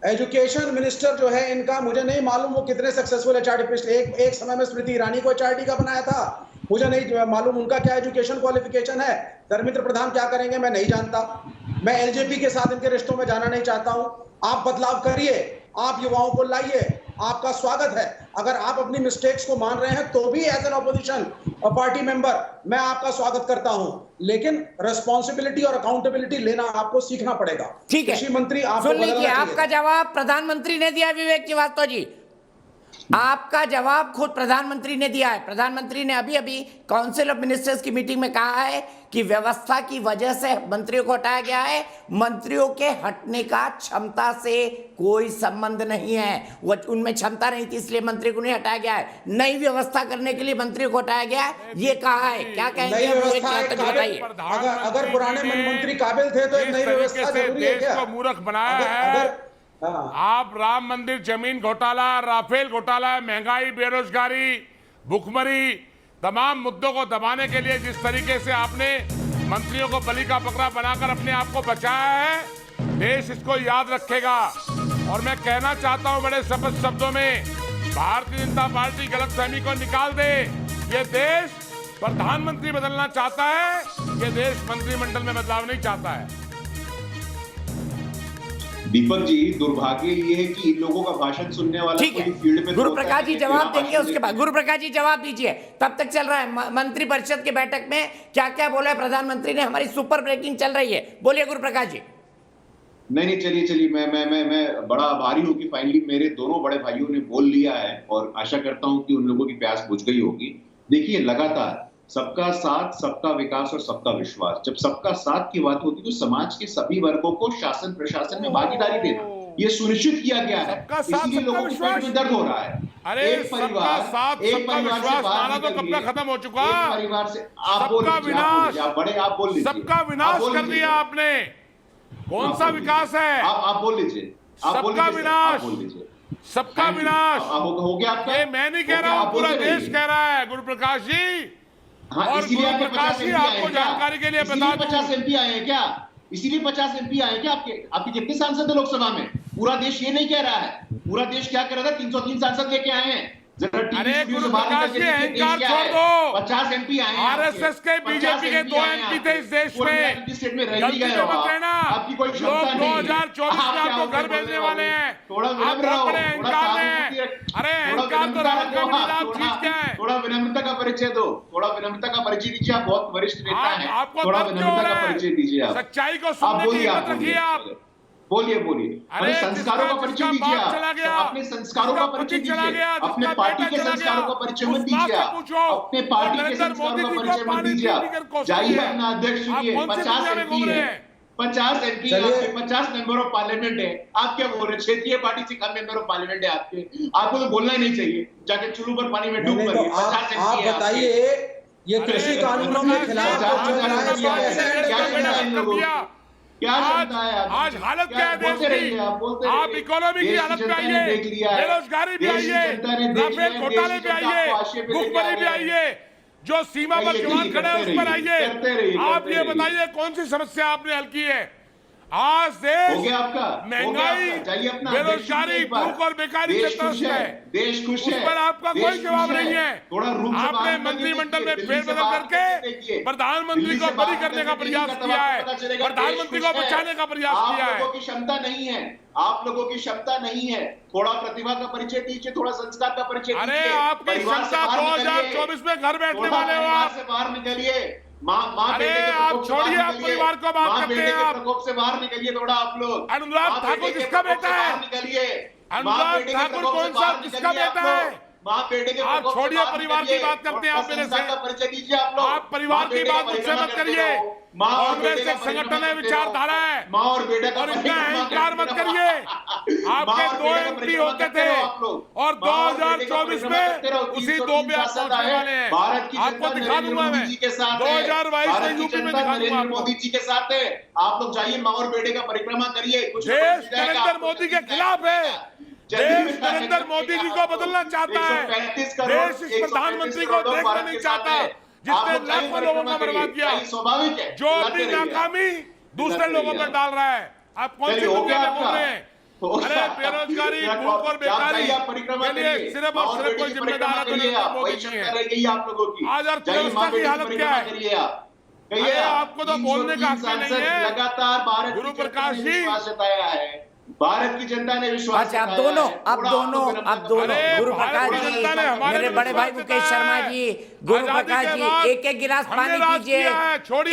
एजुकेशन मिनिस्टर जो है इनका, मुझे नहीं मालूम वो कितने सक्सेसफुल एचआरडी, पिछले एक समय में स्मृति ईरानी को एचआरडी का बनाया था, मुझे नहीं मालूम उनका क्या एजुकेशन क्वालिफिकेशन है। धर्मेंद्र प्रधान क्या करेंगे मैं नहीं जानता। मैं एलजेपी के साथ इनके रिश्तों में जाना नहीं चाहता हूं। आप बदलाव करिए, आप युवाओं को लाइए, आपका स्वागत है। अगर आप अपनी मिस्टेक्स को मान रहे हैं तो भी as an opposition party member मैं आपका स्वागत करता हूं, लेकिन रिस्पॉन्सिबिलिटी और अकाउंटेबिलिटी लेना आपको सीखना पड़ेगा। ठीक है, कृषि मंत्री सुन लीजिए, आपका जवाब प्रधानमंत्री ने दिया विवेक श्रीवास्तव जी। आपका जवाब खुद प्रधानमंत्री ने दिया है। प्रधानमंत्री ने अभी अभी काउंसिल ऑफ मिनिस्टर्स की मीटिंग में कहा है कि व्यवस्था की वजह से मंत्रियों को हटाया गया है। मंत्रियों के हटने का क्षमता से कोई संबंध नहीं है, वो उनमें क्षमता नहीं थी इसलिए मंत्री को नहीं हटाया गया है। नई व्यवस्था करने के लिए मंत्रियों को हटाया गया है, ये कहा है। क्या कहेंगे बताइए। अगर पुराने मंत्री काबिल थे तो एक नई व्यवस्था जरूरी है क्या? मूर्ख बनाया है आप। राम मंदिर, जमीन घोटाला, राफेल घोटाला, महंगाई, बेरोजगारी, भुखमरी, तमाम मुद्दों को दबाने के लिए जिस तरीके से आपने मंत्रियों को बलि का बकरा बनाकर अपने आप को बचाया है, देश इसको याद रखेगा। और मैं कहना चाहता हूं बड़े स्पष्ट शब्दों में, भारतीय जनता पार्टी गलतफहमी को निकाल दे। ये देश प्रधानमंत्री बदलना चाहता है, ये देश मंत्रिमंडल में बदलाव नहीं चाहता है। दीपक जी, दुर्भाग्य ये है कि इन लोगों का भाषण सुनने वाला कोई फील्ड में गुरु प्रकाश जी जवाब देंगे, उसके बाद गुरु प्रकाश जी जवाब दीजिए। तब तक चल रहा है मंत्री परिषद की बैठक में क्या क्या बोला है प्रधानमंत्री ने। हमारी सुपर ब्रेकिंग चल रही है, बोलिए गुरु प्रकाश जी। नहीं, चलिए मैं बड़ा आभारी हूँ कि फाइनली मेरे दोनों बड़े भाइयों ने बोल लिया है और आशा करता हूँ कि उन लोगों की प्यास बुझ गई होगी। देखिए, लगातार सबका साथ, सबका विकास और सबका विश्वास, जब सबका साथ की बात होती है तो समाज के सभी वर्गों को शासन प्रशासन में भागीदारी देना ये सुनिश्चित किया गया है। इसीलिए लोगों को पेट में दर्द हो रहा है। अरे एक परिवार से बाहर तो कब का खत्म हो चुका। एक परिवार से आप बोल लीजिए, सबका विनाश कर दिया आपने। कौन सा विकास है? आप बोल लीजिए। सबका विनाश, सबका विनाश हो गया आपका। ये मैं नहीं कह रहा हूँ, पूरा देश कह रहा है गुरु प्रकाश जी। हाँ, और गुरु प्रकाश जी आपको जानकारी के लिए बता दूं, 50 MP आए हैं क्या? इसीलिए 50 MP आए हैं क्या? आपके कितने सांसद है लोकसभा में? पूरा देश ये नहीं कह रहा है। पूरा देश क्या कर रहा था? 303 सांसद लेके आए हैं। अरे गुरु प्रकाश जी, अहंकार छोड़ दो। 50 MP आए हैं। आरएसएस के, बीजेपी के 2 MP थे इस देश में। स्टेट में गलती मत रहना। आपकी कोई क्षमता नहीं। 2024 में आपको घर भेजने वाले हैं। थोड़ा विनम्र रहो, अहंकार में। अरे अहंकार तो राहुल गांधी चीज क्या है? थोड़ा विनम्रता का परिचय दो, थोड़ा विनम्रता का परिचय दीजिए। आप बहुत वरिष्ठ नेता हैं, थोड़ा विनम्रता का परिचय दीजिए। आप सच्चाई को सुनने की हिम्मत रखिए। आप बोलिए। अपने संस्कारों का परिचय दीजिए। अपने संस्कारों का परिचय दीजिए। अपने पार्टी के संस्कारों का परिचय मत दीजिए। अपने पार्टी के संस्कारों का परिचय मत दीजिए। जाइए अपना अध्यक्ष चुनिए। 50 MP है, 50 MP आपके, 50 मेंबर ऑफ पार्लियामेंट है। आप क्या बोल रहे हैं? क्षेत्रीय पार्टी से कम मेंबर ऑफ पार्लियामेंट है आपके। आपको तो बोलना ही नहीं चाहिए। जाके चुल्लू पर पानी में डूब मरिए। 50 MP आप बताइए, ये कृषि कानूनों के खिलाफ क्या क्षमता है? आज हालत क्या है देश की? आप इकोनॉमी की हालत पे आइए, बेरोजगारी भी आइए, राफेल घोटाले भी आइए, भुखमरी भी आइए, जो सीमा पर जवान खड़े हैं उस पर आइए। आप ये बताइए कौन सी समस्या आपने हल की है? आज देश महंगाई, बेरोजगारी, भूख और बेकारी के त्रस्त है। देश खुश है, उस पर आपका कोई जवाब नहीं है। आपने मंत्रिमंडल में फेरबदल करके प्रधानमंत्री को बरी करने का प्रयास किया है, प्रधानमंत्री को बचाने का प्रयास किया है। आप लोगों की क्षमता नहीं है, आप लोगों की क्षमता नहीं है। थोड़ा प्रतिभा का परिचय दीजिए, थोड़ा संस्कार का परिचय दीजिए। अरे आपकी क्षमता 2024 में घर बैठने वाले हो आप। से बाहर निकलिए। अरे आप छोड़िए, आप परिवार को बात करते हैं। आप प्रकोप से बाहर निकलिए थोड़ा आप लोग। अनुराग ठाकुर किसका बेटा है? निकलिए। अनुराग ठाकुर कौन सा किसका बेटा है? माँ बेटे के आप छोड़िए, परिवार की बात करते हैं आप मेरे से। परिचय दीजिए आप लोग। आप परिवार की बात मुझसे मत करिए। कांग्रेस एक संगठन है, विचारधारा है, और बेटे और इतना अहंकार मत करिए। आपके 2 MP होते थे और 2024 में उसी 2 पे आप पहुंचने वाले हैं। आपको दिखा दूंगा मैं 2022 में यूपी में दिखा दूंगा। मोदी जी के साथ है। आप लोग जाइए, माँ और बेटे का परिक्रमा करिए। देश नरेंद्र मोदी के खिलाफ है। देश नरेंद्र मोदी जी को बदलना चाहता है। देश इस प्रधानमंत्री को देखना नहीं चाहता जिसने लाखों लोगों का बर्बाद किया, स्वाभाविक है, जो अपनी नाकामी दूसरे लोगों पर डाल रहा है। आप कौन सी दुनिया में घूम रहे हैं? अरे बेरोजगारी, भूख और बेकारी के लिए सिर्फ और सिर्फ कोई जिम्मेदार है तो नरेंद्र मोदी जी है। आज अर्थव्यवस्था की हालत क्या है? अरे आपको तो बोलने का हक नहीं है। लगातार भारत गुरु प्रकाश जी, जताया है। भारत की जनता ने विश्वास अच्छा, अब दोनों गुरु प्रकाश जी, मेरे बड़े भाई मुकेश शर्मा जी, गुरु प्रकाश जी, एक एक गिलास पानी पीजिए,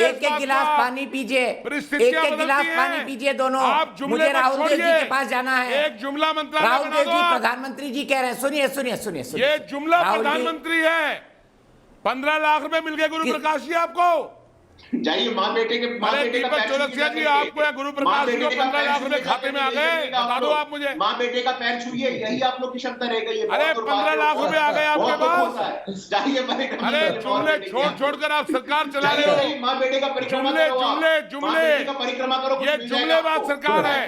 एक एक गिलास पानी पीजिए, एक एक गिलास पानी पीजिए दोनों। मुझे राहुल देव जी के पास जाना है। एक जुमला मंत्रालय राहुल देव जी प्रधानमंत्री जी कह रहे हैं, सुनिए सुनिए सुनिए सुनिए। ये जुमला प्रधानमंत्री है। 15 लाख रुपए मिल गए गुरु प्रकाश जी आपको। जाइए माँ बेटे के दीपक चौरसिया जी, आपको या गुरु प्रकाश जी को 15 लाख रुपए खाते में आ गए? बता दो आप मुझे। माँ बेटे का पैर छूइए, यही आप लोग की क्षमता रह गई है। अरे 15 लाख रुपए आ गए आपके पास। जाइए, अरे जुमले छोड़ कर आप सरकार चला रहे हो। माँ बेटे का परिक्रमा परिक्रमा करो। ये जुमलेबाज सरकार है।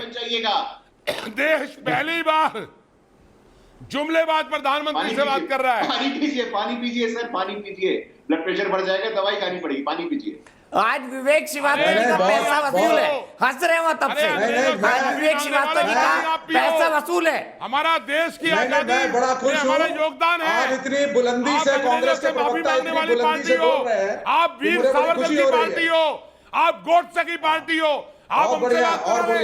देश पहली बार जुमलेबाज प्रधानमंत्री से बात कर रहा है। पानी पीजिए सर, पानी पीजिए, ब्लड प्रेशर बढ़ जाएगा, दवाई खानी पड़ेगी, पानी पीजिए। आज विवेक श्रीवास्तव जी का पैसा वसूल है, हंस रहे हो तब से। आज विवेक श्रीवास्तव जी का पैसा वसूल है। हमारा देश की आजादी में बड़ा खुश हूं, हमारा योगदान है। आज इतनी बुलंदी से कांग्रेस के प्रवक्ता इतनी बुलंदी से बोल रहे हैं। आप वीर सावरकर की पार्टी हो, आप गोडसे की पार्टी हो, आप हमसे बात करोगे?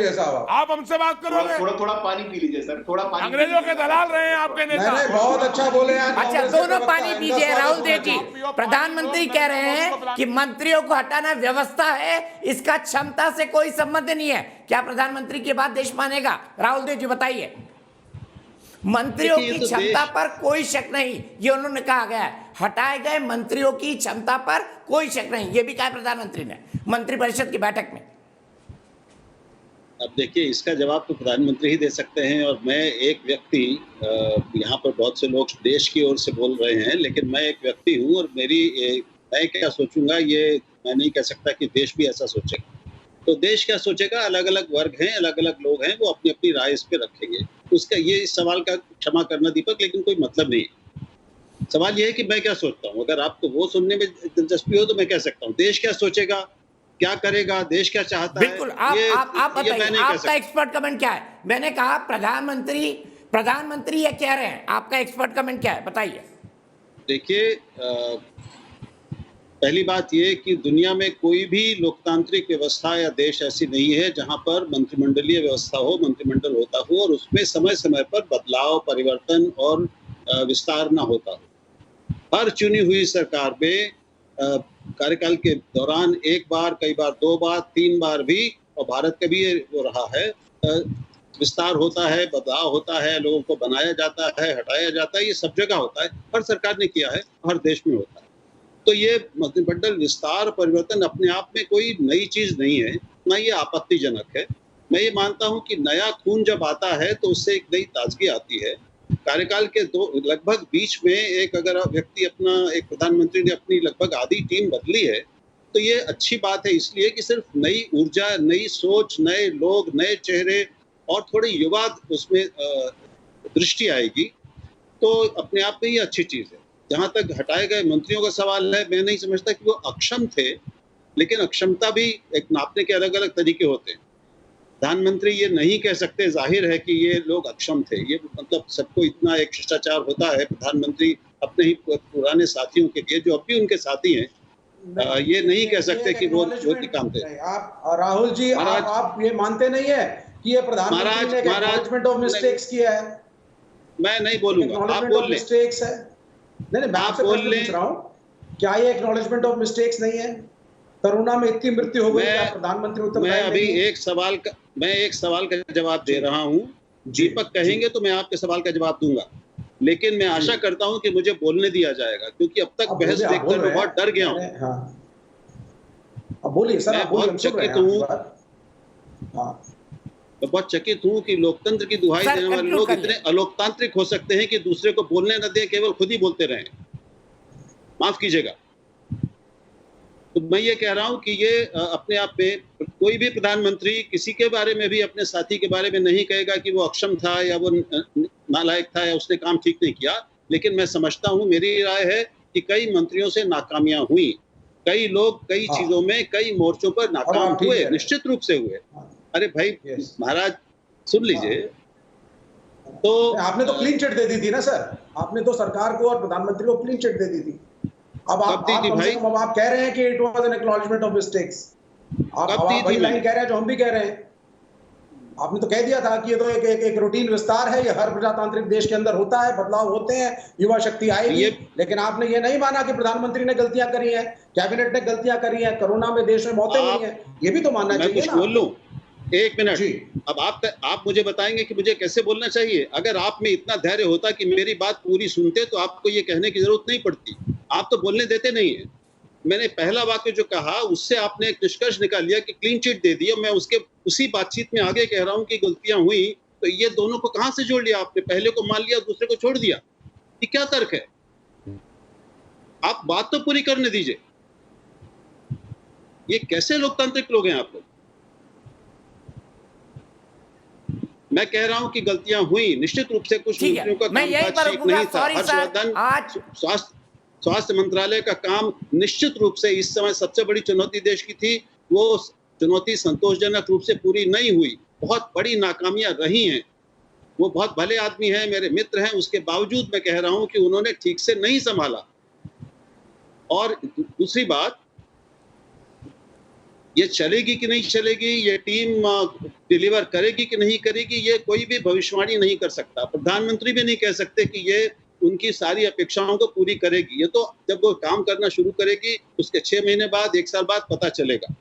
आप हमसे बात करोगे? थोड़ा पानी पी लीजिए सर, थोड़ा पानी। अंग्रेजों के दलाल रहे हैं आपके नेता। बहुत अच्छा बोले। अच्छा, दोनों पानी पीजिए। राहुल देव जी, प्रधानमंत्री कह रहे हैं कि मंत्रियों को हटाना व्यवस्था है, इसका क्षमता से कोई संबंध नहीं है। क्या प्रधानमंत्री की बात देश मानेगा? राहुल देव जी बताइए। मंत्रियों की क्षमता पर कोई शक नहीं, ये उन्होंने कहा गया है। हटाए गए मंत्रियों की क्षमता पर कोई शक नहीं, ये भी कहा प्रधानमंत्री ने मंत्रिपरिषद की बैठक में। अब देखिए, इसका जवाब तो प्रधानमंत्री ही दे सकते हैं, और मैं एक व्यक्ति, यहाँ पर बहुत से लोग देश की ओर से बोल रहे हैं, लेकिन मैं एक व्यक्ति हूँ, और मैं क्या सोचूंगा ये मैं नहीं कह सकता कि देश भी ऐसा सोचेगा। तो देश क्या सोचेगा, अलग अलग वर्ग हैं, अलग अलग लोग हैं, वो अपनी अपनी राय इस पे रखेंगे। उसका ये इस सवाल का क्षमा करना दीपक, लेकिन कोई मतलब नहीं है। सवाल ये है कि मैं क्या सोचता हूँ। अगर आपको वो सुनने में दिलचस्पी हो तो मैं कह सकता हूँ देश क्या सोचेगा, क्या करेगा, देश क्या चाहता है। बिल्कुल, आप बताइए, आपका एक्सपर्ट कमेंट क्या है? मैंने कहा प्रधानमंत्री ये कह रहे हैं, आपका एक्सपर्ट कमेंट क्या है, बताइए। देखिए, पहली बात ये कि दुनिया में कोई भी लोकतांत्रिक व्यवस्था या देश ऐसी नहीं है जहां पर मंत्रिमंडलीय व्यवस्था हो, मंत्रिमंडल होता हो और उसमें समय समय पर बदलाव, परिवर्तन और विस्तार ना होता हो। हर चुनी हुई सरकार में कार्यकाल के दौरान एक बार, कई बार 2 बार, 3 बार भी, और भारत का भी वो रहा है, विस्तार होता है, बदलाव होता है, लोगों को बनाया जाता है, हटाया जाता है, ये सब जगह होता है, हर सरकार ने किया है, हर देश में होता है। तो ये मंत्रिमंडल विस्तार, परिवर्तन अपने आप में कोई नई चीज नहीं है, ना ये आपत्तिजनक है। मैं ये मानता हूँ कि नया खून जब आता है तो उससे एक नई ताजगी आती है। कार्यकाल के लगभग बीच में एक प्रधानमंत्री ने अपनी लगभग आधी टीम बदली है, तो ये अच्छी बात है, इसलिए कि सिर्फ नई ऊर्जा, नई सोच, नए लोग, नए चेहरे और थोड़ी युवा उसमें दृष्टि आएगी, तो अपने आप में ये अच्छी चीज है। जहां तक हटाए गए मंत्रियों का सवाल है, मैं नहीं समझता कि वो अक्षम थे, लेकिन अक्षमता भी एक नापने के अलग अलग तरीके होते हैं। प्रधानमंत्री ये नहीं कह सकते, जाहिर है कि ये लोग अक्षम थे, ये मतलब सबको इतना एक शिष्टाचार होता है। प्रधानमंत्री अपने ही पुराने साथियों के लिए, जो अब भी उनके साथी हैं, ये नहीं कह सकते कि वो काम थे। आप राहुल जी, आप ये मानते नहीं है कि ये प्रधानमंत्री ने एक्नॉलेजमेंट ऑफ मिस्टेक्स किया है? मैं नहीं बोलूंगा, आप बोल ले। मिस्टेक्स है? नहीं, मैं आपसे प्रश्न पूछ रहा हूँ, क्या ये एक्नॉलेजमेंट ऑफ मिस्टेक्स नहीं है? कोरोना में इतनी मृत्यु हो गई, प्रधानमंत्री मैं अभी एक सवाल का जवाब दे रहा हूँ। दीपक कहेंगे तो मैं आपके सवाल का जवाब दूंगा, लेकिन मैं आशा करता हूँ कि मुझे बोलने दिया जाएगा, क्योंकि अब तक बहस देखकर मैं बहुत डर गया हूँ। बोलिए सर, मैं बहुत चकित हूँ कि लोकतंत्र की दुहाई देने वाले लोग इतने अलोकतांत्रिक हो सकते हैं कि दूसरे को बोलने न दें, केवल खुद ही बोलते रहें। माफ कीजिएगा। तो मैं ये कह रहा हूं कि ये अपने आप में कोई भी प्रधानमंत्री किसी के बारे में भी, अपने साथी के बारे में नहीं कहेगा कि वो अक्षम था या वो नालायक था या उसने काम ठीक नहीं किया। लेकिन मैं समझता हूं, मेरी राय है कि कई मंत्रियों से नाकामियां हुई, कई लोग कई चीजों में, कई मोर्चों पर नाकाम हुए, निश्चित रूप से हुए। अरे भाई महाराज सुन लीजिए, तो आपने तो क्लीन चिट दे दी थी ना सर, आपने तो सरकार को और प्रधानमंत्री को क्लीन चिट दे दी थी। अब आप कह रहे हैं कि it was an acknowledgement of mistakes, आप वही लाइन कह रहे हैं जो हम भी कह रहे हैं। आपने तो कह दिया था कि ये तो एक रूटीन विस्तार है, ये हर प्रजातांत्रिक देश के अंदर होता है, बदलाव होते हैं, युवा शक्ति आएगी। लेकिन आपने ये नहीं माना कि प्रधानमंत्री ने गलतियां करी हैं, कैबिनेट ने गलतियां करी हैं, कोरोना में देश में मौतें हुई हैं, ये भी तो मानना चाहिए ना। बोल लूं, एक मिनट। अब आप मुझे बताएंगे कि मुझे कैसे बोलना चाहिए। अगर आप में इतना धैर्य होता कि मेरी बात पूरी सुनते तो आपको ये कहने की जरूरत नहीं पड़ती। आप तो बोलने देते नहीं है। मैंने पहला वाक्य जो कहा उससे आपने एक निष्कर्ष निकाल लिया कि क्लीन चिट दे दी, और मैं उसी बातचीत में आगे कह रहा हूं कि गलतियां हुई, तो ये दोनों को कहां से जोड़ लिया आपने? पहले को मान लिया, दूसरे को छोड़ दिया, ये क्या तर्क है? आप बात तो पूरी करने दीजिए। ये कैसे लोकतांत्रिक लोग हैं आप लोग? मैं कह रहा हूं कि गलतियां हुई, निश्चित रूप से कुछ मंत्रियों का कामकाज ठीक नहीं था। हर्षवर्धन, स्वास्थ्य मंत्रालय का काम निश्चित रूप से इस समय सबसे बड़ी चुनौती देश की थी, वो चुनौती संतोषजनक रूप से पूरी नहीं हुई, बहुत बड़ी नाकामियां रही हैं। वो बहुत भले आदमी हैं, मेरे मित्र हैं, उसके बावजूद मैं कह रहा हूं कि उन्होंने ठीक से नहीं संभाला। और दूसरी बात, ये चलेगी कि नहीं चलेगी, ये टीम डिलीवर करेगी कि नहीं करेगी, ये कोई भी भविष्यवाणी नहीं कर सकता। प्रधानमंत्री भी नहीं कह सकते कि ये उनकी सारी अपेक्षाओं को पूरी करेगी। ये तो जब वो काम करना शुरू करेगी उसके 6 महीने बाद, 1 साल बाद पता चलेगा।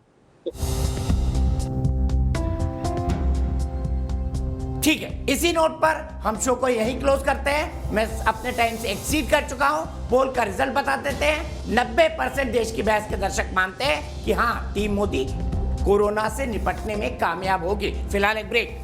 ठीक है, इसी नोट पर हम शो को यहीं क्लोज करते हैं। मैं अपने टाइम से एक्सीड कर चुका हूं। पोल का रिजल्ट बता देते हैं। 90% देश की बहस के दर्शक मानते हैं कि हाँ, टीम मोदी कोरोना से निपटने में कामयाब होगी। फिलहाल एक ब्रेक।